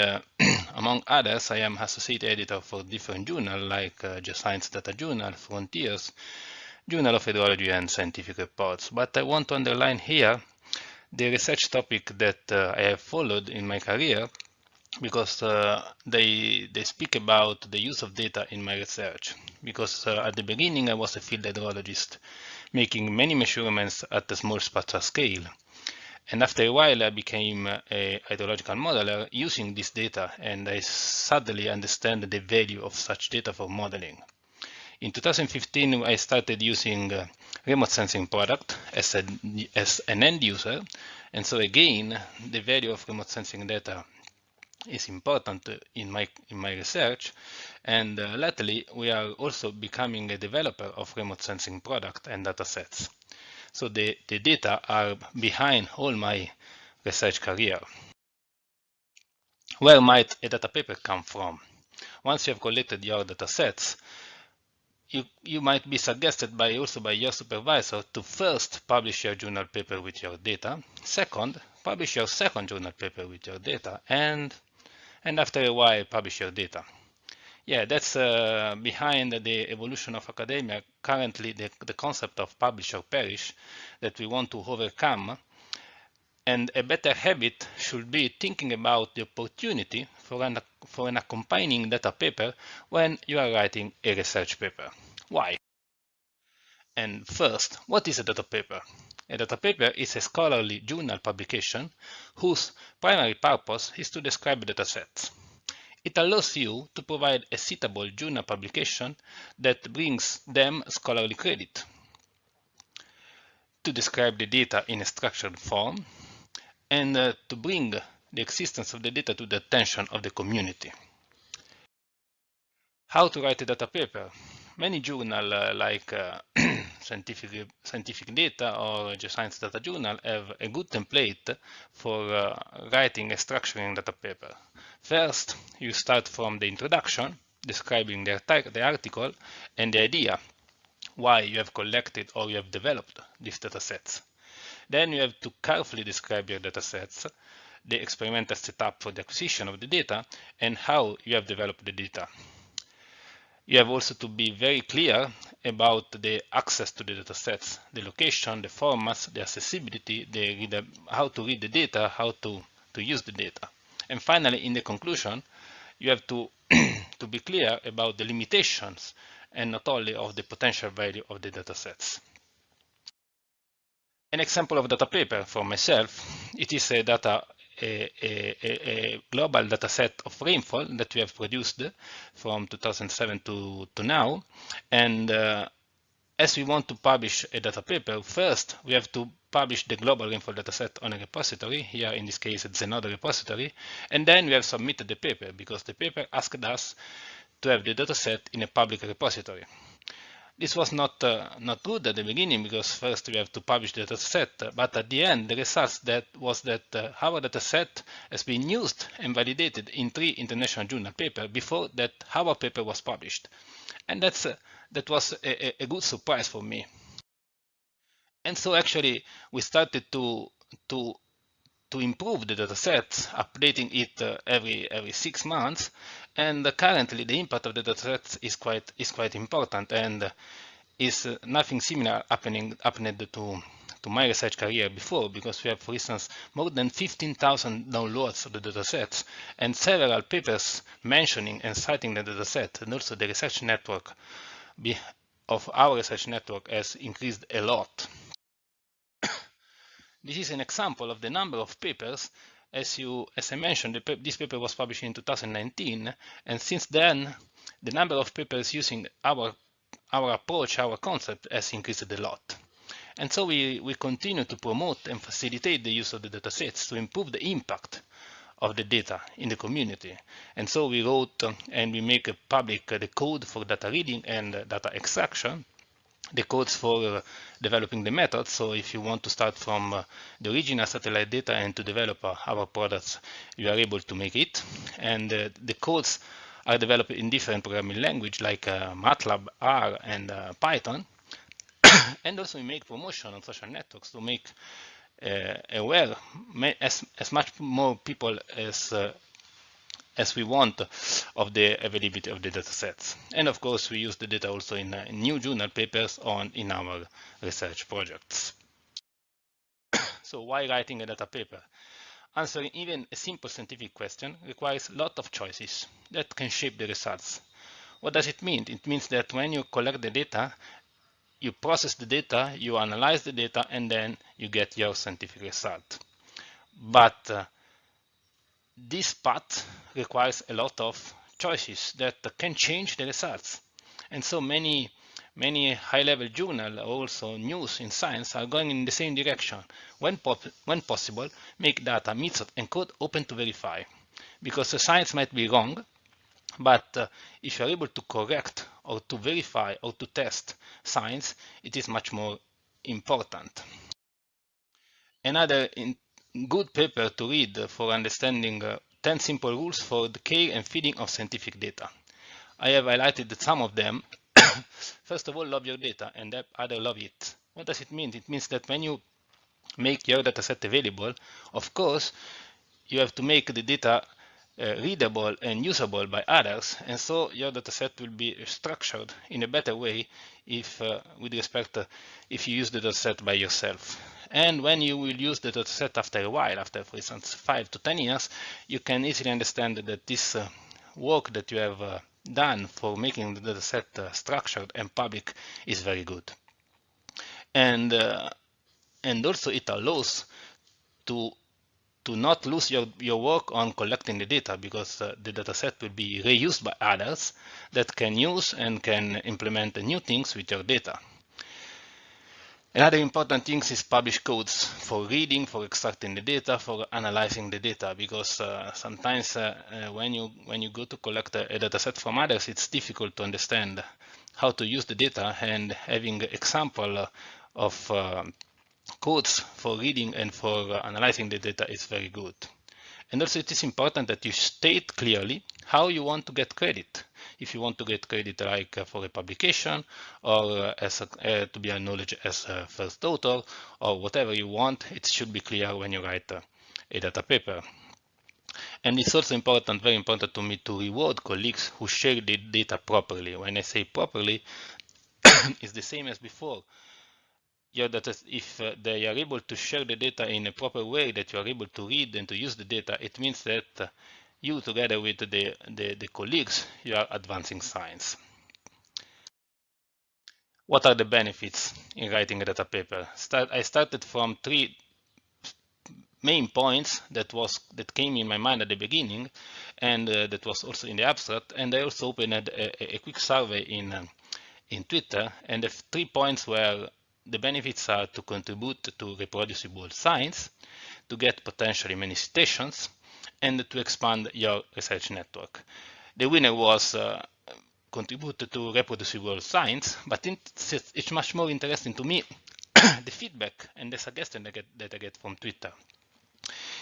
among others I am Associate Editor for different journals like Geoscience Data Journal, Frontiers, Journal of Hydrology, and Scientific Reports. But I want to underline here the research topic that I have followed in my career, because they speak about the use of data in my research. Because at the beginning I was a field hydrologist, making many measurements at a small spatial scale. And after a while I became a hydrological modeler using this data, and I suddenly understand the value of such data for modeling. In 2015 I started using remote sensing product as an end user, and so again the value of remote sensing data is important in my research, and latterly we are also becoming a developer of remote sensing product and datasets. So the data are behind all my research career. Where might a data paper come from? Once you have collected your datasets, you might be suggested also by your supervisor to first publish your journal paper with your data, second, publish your second journal paper with your data, and after a while publish your data. Yeah, that's behind the evolution of academia, currently the concept of publish or perish that we want to overcome. And a better habit should be thinking about the opportunity for an accompanying data paper when you are writing a research paper. Why? And first, what is a data paper? A data paper is a scholarly journal publication whose primary purpose is to describe datasets. It allows you to provide a citable journal publication that brings them scholarly credit, to describe the data in a structured form, and to bring the existence of the data to the attention of the community. How to write a data paper? Many journals like scientific data or Geoscience data journal have a good template for writing and structuring data paper. First, you start from the introduction, describing the article and the idea why you have collected or you have developed these data sets. Then you have to carefully describe your data sets, the experimental setup for the acquisition of the data, and how you have developed the data. You have also to be very clear about the access to the data sets, the location, the formats, the accessibility, how to read the data, how to use the data. And finally, in the conclusion, you have to, to be clear about the limitations and not only of the potential value of the data sets. An example of data paper for myself, it is a global data set of rainfall that we have produced from 2007 to now. And as we want to publish a data paper, first we have to publish the global rainfall data set on a repository. Here in this case it's another repository, and then we have submitted the paper because the paper asked us to have the data set in a public repository. This was not good at the beginning because first we have to publish the data set, but at the end the results was that our data set has been used and validated in 3 international journal papers before that our paper was published, and that was a good surprise for me. And so actually we started to improve the data set, updating it every 6 months, and currently the impact of the data set is quite important, and is nothing similar happened to my research career before, because we have, for instance, more than 15,000 downloads of the data sets and several papers mentioning and citing the data set, and also the research network of our research network has increased a lot. This is an example of the number of papers. As I mentioned, this paper was published in 2019, and since then the number of papers using our approach, our concept has increased a lot. And so we continue to promote and facilitate the use of the data sets to improve the impact of the data in the community. And so we wrote and we make public the code for data reading and data extraction, the codes for developing the methods. So if you want to start from the original satellite data and to develop our products, you are able to make it. And the codes are developed in different programming language like MATLAB, R, and Python. And also we make promotion on social networks to make aware as much more people as we want of the availability of the data sets. And of course, we use the data also in new journal papers in our research projects. So why writing a data paper? Answering even a simple scientific question requires a lot of choices that can shape the results. What does it mean? It means that when you collect the data, you process the data, you analyze the data, and then you get your scientific result. But this path requires a lot of choices that can change the results. And so many high-level journals, also news in science, are going in the same direction. When possible, make data, method, and code open to verify. Because the science might be wrong, but if you are able to correct or to verify or to test science, it is much more important. Another good paper to read for understanding 10 simple rules for the care and feeding of scientific data. I have highlighted some of them. First of all, love your data, and other love it. What does it mean? It means that when you make your dataset available, of course, you have to make the data readable and usable by others, and so your dataset will be structured in a better way if you use the dataset by yourself. And when you will use the dataset after a while, after for instance 5 to 10 years, you can easily understand that this work that you have done for making the dataset structured and public is very good. And also it allows to not lose your work on collecting the data, because the dataset will be reused by others that can use and can implement new things with your data. Another important thing is publish codes for reading, for extracting the data, for analyzing the data, because sometimes when you go to collect a dataset from others, it's difficult to understand how to use the data, and having example of codes for reading and for analyzing the data is very good. And also it is important that you state clearly how you want to get credit. If you want to get credit like for a publication, or to be acknowledged as a first author, or whatever you want, it should be clear when you write a data paper. And it's also important, very important to me, to reward colleagues who share the data properly. When I say properly, it's the same as before. Your data, if they are able to share the data in a proper way, that you are able to read and to use the data, it means that you, together with the colleagues, you are advancing science. What are the benefits in writing a data paper? I started from 3 main points that came in my mind at the beginning, and that was also in the abstract. And I also opened a quick survey in Twitter, and the 3 points were: the benefits are to contribute to reproducible science, to get potentially many citations, and to expand your research network. The winner was contribute to reproducible science, but it's much more interesting to me the feedback and the suggestion that I get from Twitter.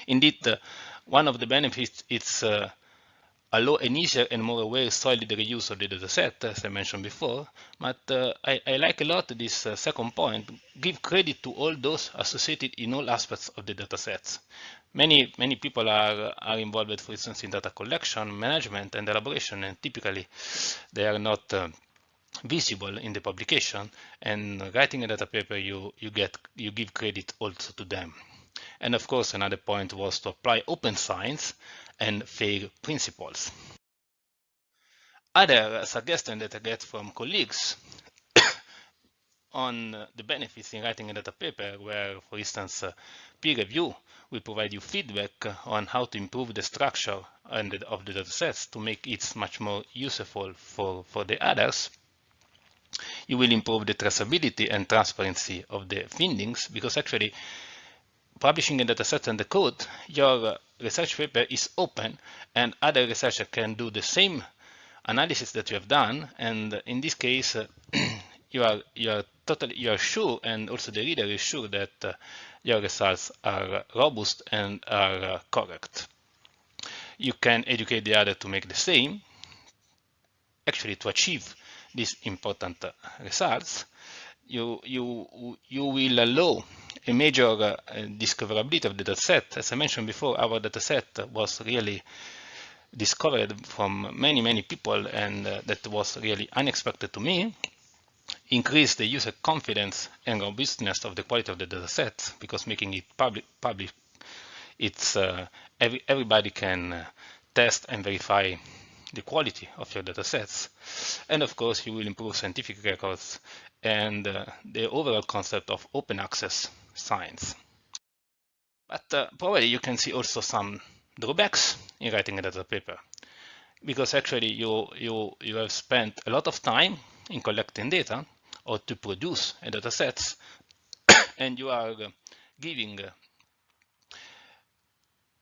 Indeed, one of the benefits is allow an easier and more aware solid reuse of the dataset, as I mentioned before. But I like a lot this second point: give credit to all those associated in all aspects of the datasets. Many people are involved, for instance, in data collection, management, and elaboration, and typically they are not visible in the publication. And writing a data paper, you give credit also to them. And of course, another point was to apply open science and FAIR principles. Other suggestions that I get from colleagues on the benefits in writing a data paper were, for instance, peer review will provide you feedback on how to improve the structure of the datasets to make it much more useful for the others. You will improve the traceability and transparency of the findings, because actually publishing a dataset and the code, your research paper is open, and other researchers can do the same analysis that you have done. And in this case, you are sure, and also the reader is sure, that your results are robust and are correct. You can educate the other to make the same, actually to achieve these important results. You will allow a major discoverability of the dataset. As I mentioned before, our dataset was really discovered from many people, and that was really unexpected to me. Increase the user confidence and robustness of the quality of the dataset, because making it public, it's everybody can test and verify the quality of your datasets. And of course, you will improve scientific records and the overall concept of open access science. But probably you can see also some drawbacks in writing a data paper, because actually you have spent a lot of time in collecting data or to produce a dataset, and you are giving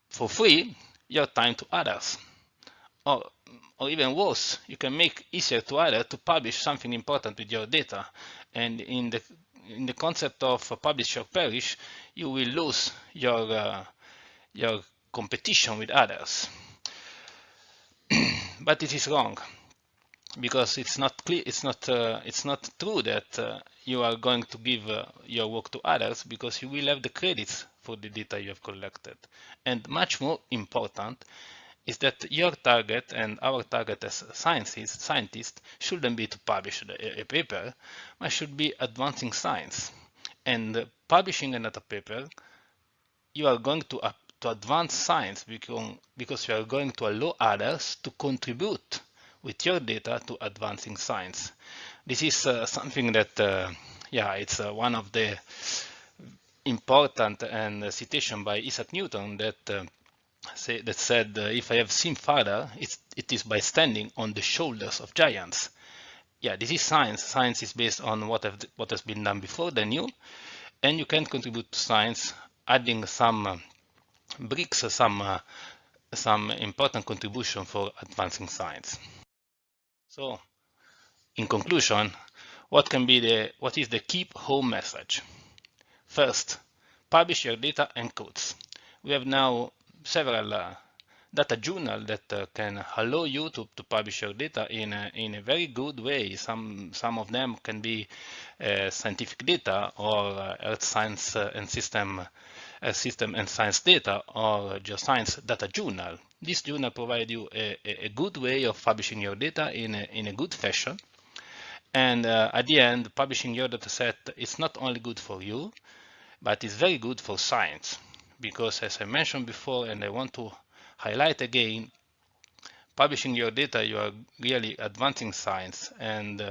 for free your time to others. Or even worse, you can make easier to others to publish something important with your data. And in the concept of publish or perish, you will lose your competition with others. But it is wrong, because it's not clear. It's not true that you are going to give your work to others, because you will have the credits for the data you have collected. And much more important is that your target and our target as scientists shouldn't be to publish a paper, but should be advancing science. And publishing a data paper, you are going to advance science, because you are going to allow others to contribute with your data to advancing science. This is something that, it's one of the important and citation by Isaac Newton that said, if I have seen farther, it is by standing on the shoulders of giants. Yeah, this is science. Science is based on what has been done before than you, and you can contribute to science adding some bricks, some important contribution for advancing science. So In conclusion, what is the keep home message? First, publish your data and codes. We have now several data journals that can allow you to publish your data in a very good way. Some of them can be scientific data or earth science and system and science data or Geoscience data journal. This journal provides you a good way of publishing your data in a good fashion. And at the end, publishing your dataset is not only good for you, but it's very good for science. Because as I mentioned before, and I want to highlight again, publishing your data, you are really advancing science, and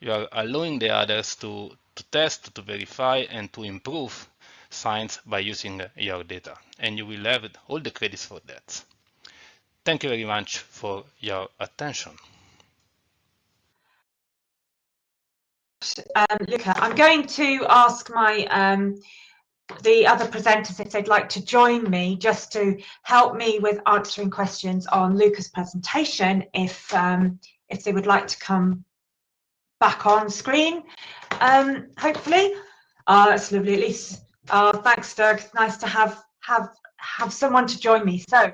you are allowing the others to test, to verify, and to improve science by using your data. And you will have all the credits for that. Thank you very much for your attention. Luca, I'm going to ask my the other presenters if they'd like to join me just to help me with answering questions on Luca's presentation, if they would like to come back on screen, hopefully. That's lovely, at least. Thanks, Doug. Nice to have someone to join me. So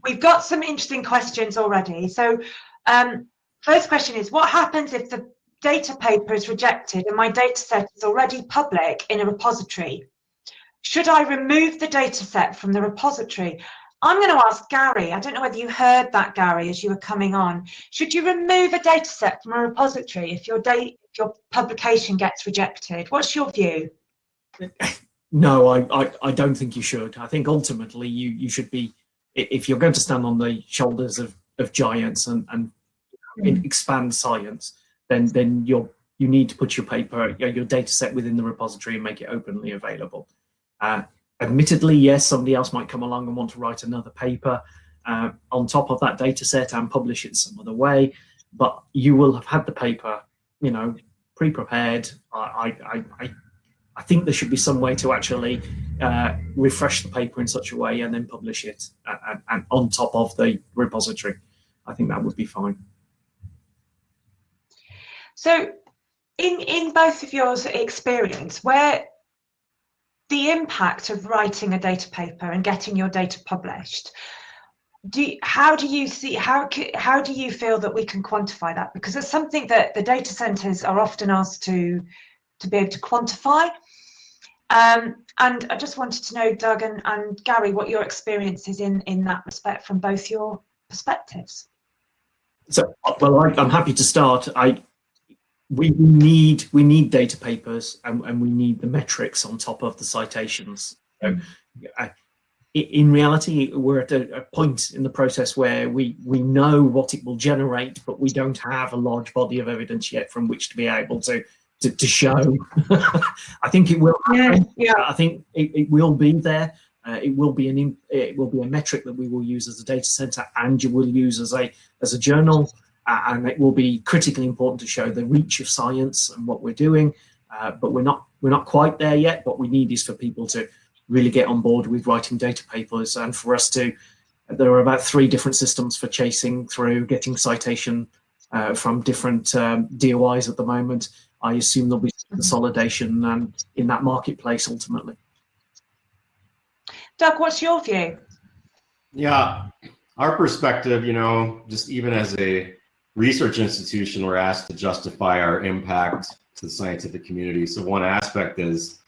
we've got some interesting questions already. So first question is, what happens if the data paper is rejected and my data set is already public in a repository? Should I remove the data set from the repository? I'm going to ask Garry. I don't know whether you heard that, Garry, as you were coming on. Should you remove a data set from a repository if your publication gets rejected? What's your view? No, I don't think you should. I think ultimately you should be, if you're going to stand on the shoulders of giants and expand science, then you need to put your paper, your data set within the repository and make it openly available. Admittedly, yes, somebody else might come along and want to write another paper on top of that data set and publish it some other way, but you will have had the paper, pre-prepared. I think there should be some way to actually refresh the paper in such a way and then publish it and on top of the repository. I think that would be fine. So in both of your experience, where the impact of writing a data paper and getting your data published, how do you feel that we can quantify that? Because it's something that the data centers are often asked to be able to quantify. And I just wanted to know, Doug and Garry, what your experience is in that respect from both your perspectives. So, well, I'm happy to start. We need data papers and we need the metrics on top of the citations. So, in reality, we're at a point in the process where we know what it will generate, but we don't have a large body of evidence yet from which to be able to show. I think it will happen. Yeah. I think it will be there. It will be a metric that we will use as a data center and you will use as a journal. And it will be critically important to show the reach of science and what we're doing, but we're not quite there yet. What we need is for people to really get on board with writing data papers, and for us to. There are about 3 different systems for chasing through getting citation from different DOIs at the moment. I assume there'll be consolidation and in that marketplace ultimately. Doug, what's your view? Yeah, our perspective, just even as a research institution, we're asked to justify our impact to the scientific community. So one aspect is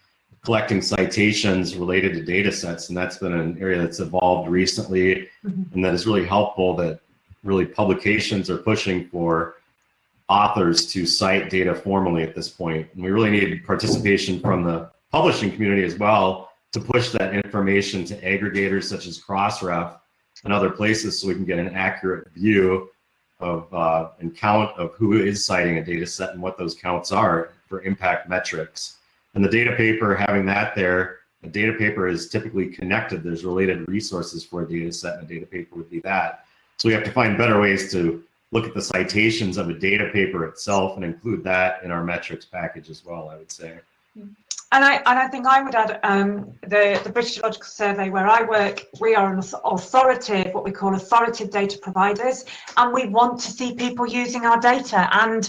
collecting citations related to data sets, and that's been an area that's evolved recently, and that is really helpful, that really publications are pushing for authors to cite data formally at this point. And we really need participation from the publishing community as well to push that information to aggregators such as Crossref and other places so we can get an accurate view of and count of who is citing a data set and what those counts are for impact metrics. And the data paper, having that there, a data paper is typically connected. There's related resources for a data set, and a data paper would be that. So we have to find better ways to look at the citations of a data paper itself and include that in our metrics package as well, I would say. And I think I would add the British Geological Survey, where I work, we are an authoritative, what we call authoritative data providers, and we want to see people using our data and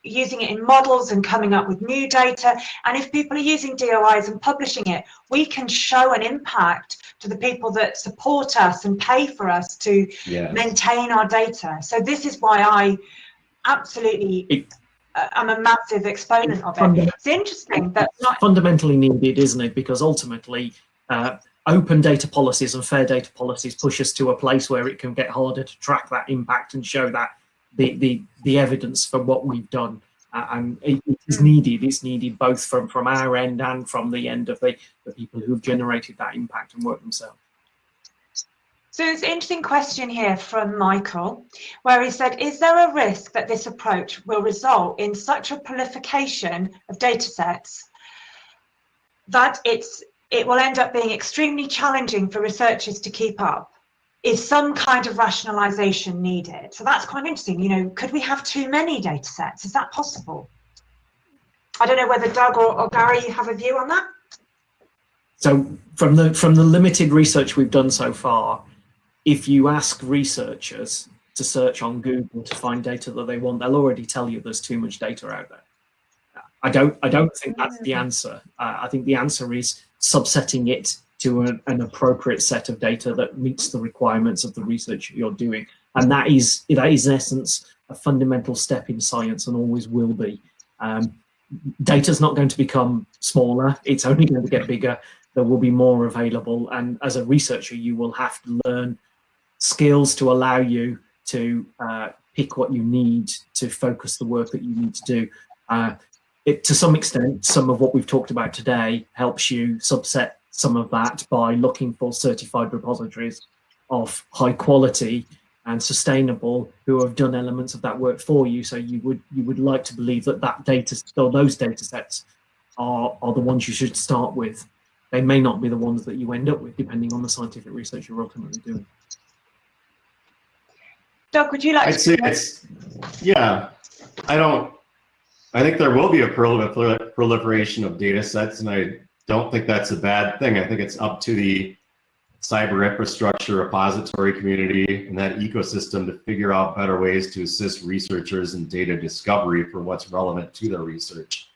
using it in models and coming up with new data. And if people are using DOIs and publishing it, we can show an impact to the people that support us and pay for us to maintain our data. So this is why I absolutely... I'm a massive exponent of it. It's interesting that fundamentally needed, isn't it? Because ultimately, open data policies and fair data policies push us to a place where it can get harder to track that impact and show that the evidence for what we've done. And it is needed. It's needed both from our end and from the end of the people who have generated that impact and work themselves. So it's an interesting question here from Michael, where he said, is there a risk that this approach will result in such a proliferation of data sets that it will end up being extremely challenging for researchers to keep up? Is some kind of rationalization needed? So that's quite interesting. You know, could we have too many data sets? Is that possible? I don't know whether Doug or Garry, you have a view on that? So from the limited research we've done so far, if you ask researchers to search on Google to find data that they want, they'll already tell you there's too much data out there. I don't think that's the answer. I think the answer is subsetting it to an appropriate set of data that meets the requirements of the research you're doing, and that is in essence a fundamental step in science and always will be. Data's not going to become smaller; it's only going to get bigger. There will be more available, and as a researcher, you will have to learn skills to allow you to pick what you need to focus the work that you need to do. To some extent, some of what we've talked about today helps you subset some of that by looking for certified repositories of high quality and sustainable who have done elements of that work for you. So you would like to believe that data or those data sets are the ones you should start with. They may not be the ones that you end up with, depending on the scientific research you're ultimately doing. Doug, would you like I'd say I think there will be a proliferation of data sets, and I don't think that's a bad thing. I think it's up to the cyber infrastructure repository community and that ecosystem to figure out better ways to assist researchers in data discovery for what's relevant to their research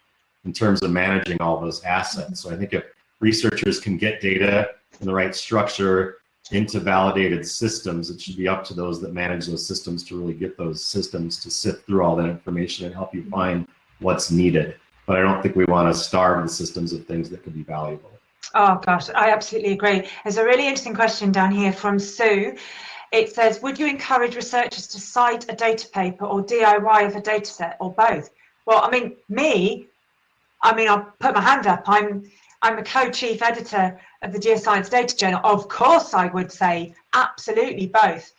in terms of managing all those assets. So I think if researchers can get data in the right structure into validated systems, it should be up to those that manage those systems to really get those systems to sift through all that information and help you find what's needed. But I don't think we want to starve the systems of things that could be valuable. Oh gosh, I absolutely agree. There's a really interesting question down here from Sue. It says, would you encourage researchers to cite a data paper or DIY of a data set, or both? Well, I mean, I'll put my hand up. I'm a co-chief editor of the Geoscience Data Journal. Of course, I would say absolutely both.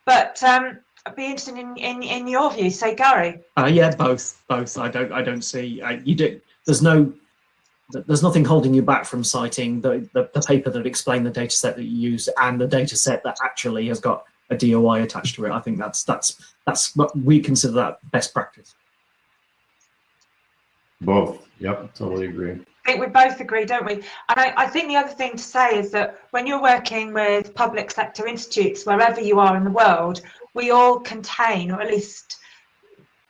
But I'd be interested in your view. Say, Garry. Yeah, both. I don't see you do. There's nothing holding you back from citing the paper that explained the data set that you use and the data set that actually has got a DOI attached to it. I think that's what we consider that best practice. Both. Yep, totally agree. I think we both agree, don't we? And I think the other thing to say is that when you're working with public sector institutes, wherever you are in the world, we all contain, or at least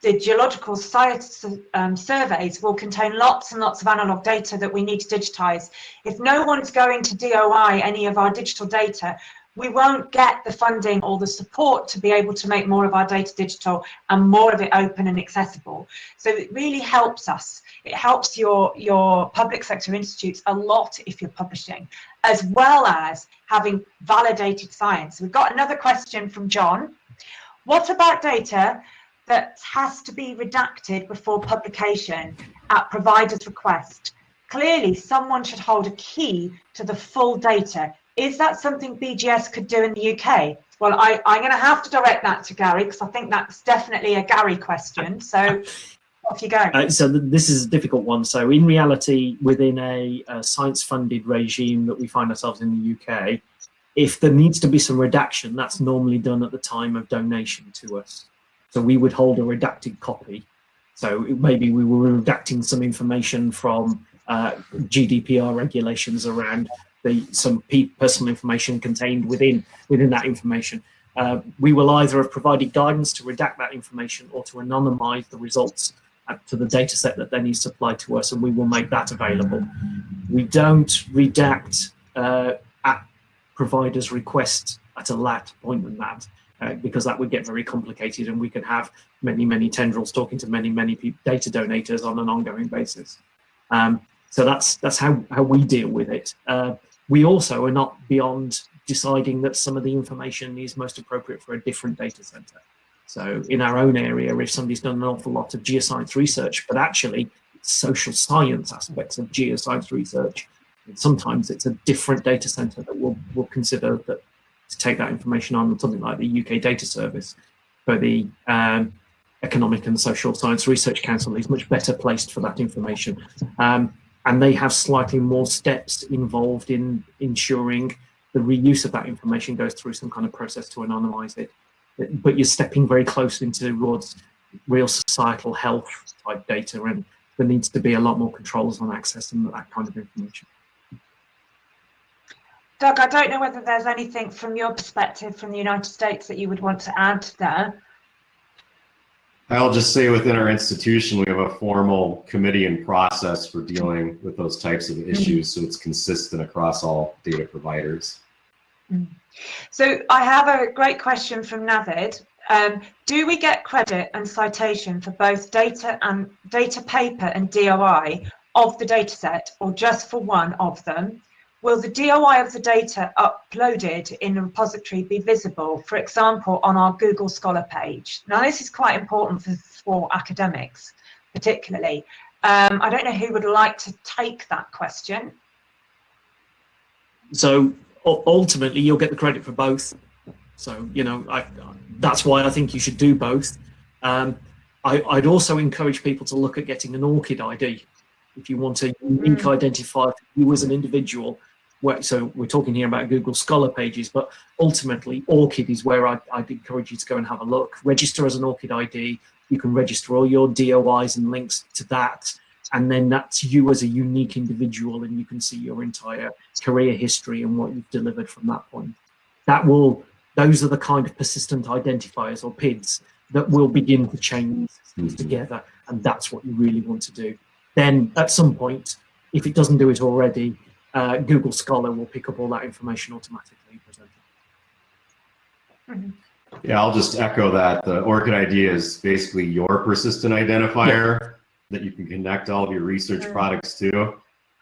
the Geological Society surveys will contain lots and lots of analog data that we need to digitize. If no one's going to DOI any of our digital data, we won't get the funding or the support to be able to make more of our data digital and more of it open and accessible. So it really helps us. It helps your public sector institutes a lot if you're publishing, as well as having validated science. We've got another question from John. What about data that has to be redacted before publication at provider's request? Clearly, someone should hold a key to the full data. Is that something BGS could do in the UK? Well, I'm going to have to direct that to Garry, because I think that's definitely a Garry question. So off you go. So this is a difficult one. So in reality, within a science-funded regime that we find ourselves in the UK, if there needs to be some redaction, that's normally done at the time of donation to us. So we would hold a redacted copy So maybe we were redacting some information from GDPR regulations around some personal information contained within that information. We will either have provided guidance to redact that information or to anonymize the results to the data set that then is supplied to us, and we will make that available. We don't redact at providers' request at a later point than that, because that would get very complicated, and we could have many tendrils talking to many data donators on an ongoing basis. So that's how we deal with it. We also are not beyond deciding that some of the information is most appropriate for a different data center. So in our own area, if somebody's done an awful lot of geoscience research, but actually social science aspects of geoscience research, sometimes it's a different data center that we'll consider that to take that information on, something like the UK Data Service for the Economic and Social Science Research Council is much better placed for that information. And they have slightly more steps involved in ensuring the reuse of that information goes through some kind of process to anonymize it. But you're stepping very close towards real societal health type data, and there needs to be a lot more controls on accessing that kind of information. Doug, I don't know whether there's anything from your perspective from the United States that you would want to add there. I'll just say within our institution, we have a formal committee and process for dealing with those types of issues, so it's consistent across all data providers. So I have a great question from Navid. Do we get credit and citation for both data paper and DOI of the data set, or just for one of them? Will the DOI of the data uploaded in the repository be visible, for example, on our Google Scholar page? Now, this is quite important for academics, particularly. I don't know who would like to take that question. So ultimately, you'll get the credit for both. So, you know, that's why I think you should do both. I'd also encourage people to look at getting an ORCID ID if you want a unique identifier for you as an individual. So we're talking here about Google Scholar pages, but ultimately ORCID is where I'd encourage you to go and have a look. Register as an ORCID ID. You can register all your DOIs and links to that, and then that's you as a unique individual, and you can see your entire career history and what you've delivered from that point. Those are the kind of persistent identifiers, or PIDs, that will begin to chain systems together, and that's what you really want to do. Then at some point, if it doesn't do it already, Google Scholar will pick up all that information automatically and present it. Yeah, I'll just echo that. The ORCID ID is basically your persistent identifier that you can connect all of your research products to,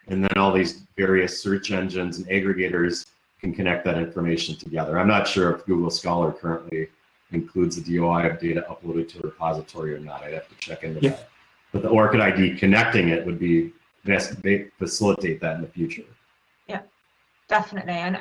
and then all these various search engines and aggregators can connect that information together. I'm not sure if Google Scholar currently includes the DOI of data uploaded to a repository or not. I'd have to check into that. But the ORCID ID connecting it would be facilitate that in the future. Yeah, definitely. And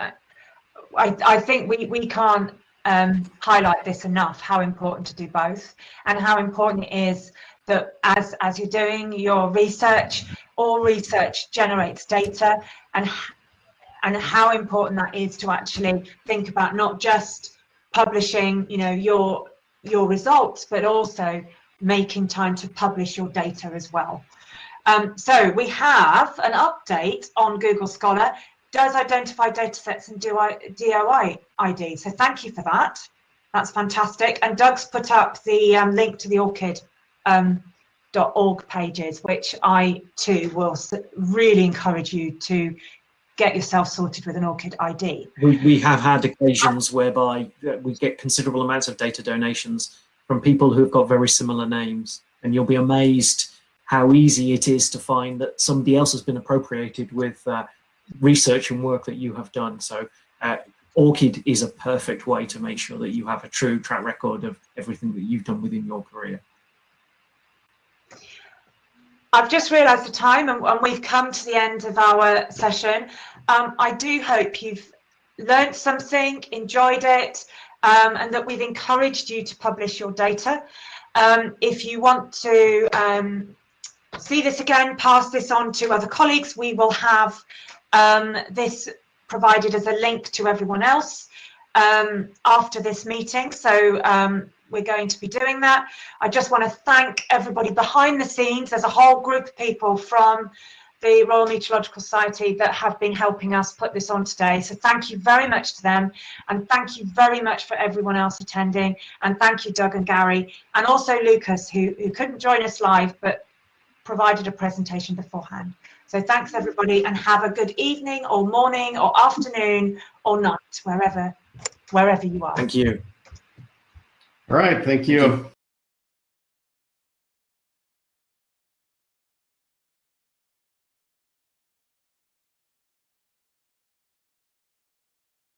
I think we can't highlight this enough, how important to do both, and how important it is that as you're doing your research, all research generates data, and how important that is to actually think about not just publishing, you know, your results, but also making time to publish your data as well. So we have an update on Google Scholar, does identify data sets and DOI ID. So thank you for that. That's fantastic. And Doug's put up the link to the ORCID.org pages, which I too will really encourage you to get yourself sorted with an ORCID ID. We have had occasions whereby we get considerable amounts of data donations from people who've got very similar names, and you'll be amazed how easy it is to find that somebody else has been appropriated with research and work that you have done. So ORCID is a perfect way to make sure that you have a true track record of everything that you've done within your career. I've just realised the time, and we've come to the end of our session. I do hope you've learned something, enjoyed it, and that we've encouraged you to publish your data. If you want to see this again, pass this on to other colleagues, we will have this provided as a link to everyone else after this meeting. So we're going to be doing that. I just want to thank everybody behind the scenes. There's a whole group of people from the Royal Meteorological Society that have been helping us put this on today. So thank you very much to them, and thank you very much for everyone else attending, and thank you Doug and Garry, and also Lucas, who couldn't join us live but provided a presentation beforehand. So thanks everybody, and have a good evening or morning or afternoon or night, wherever you are. Thank you. All right, thank you.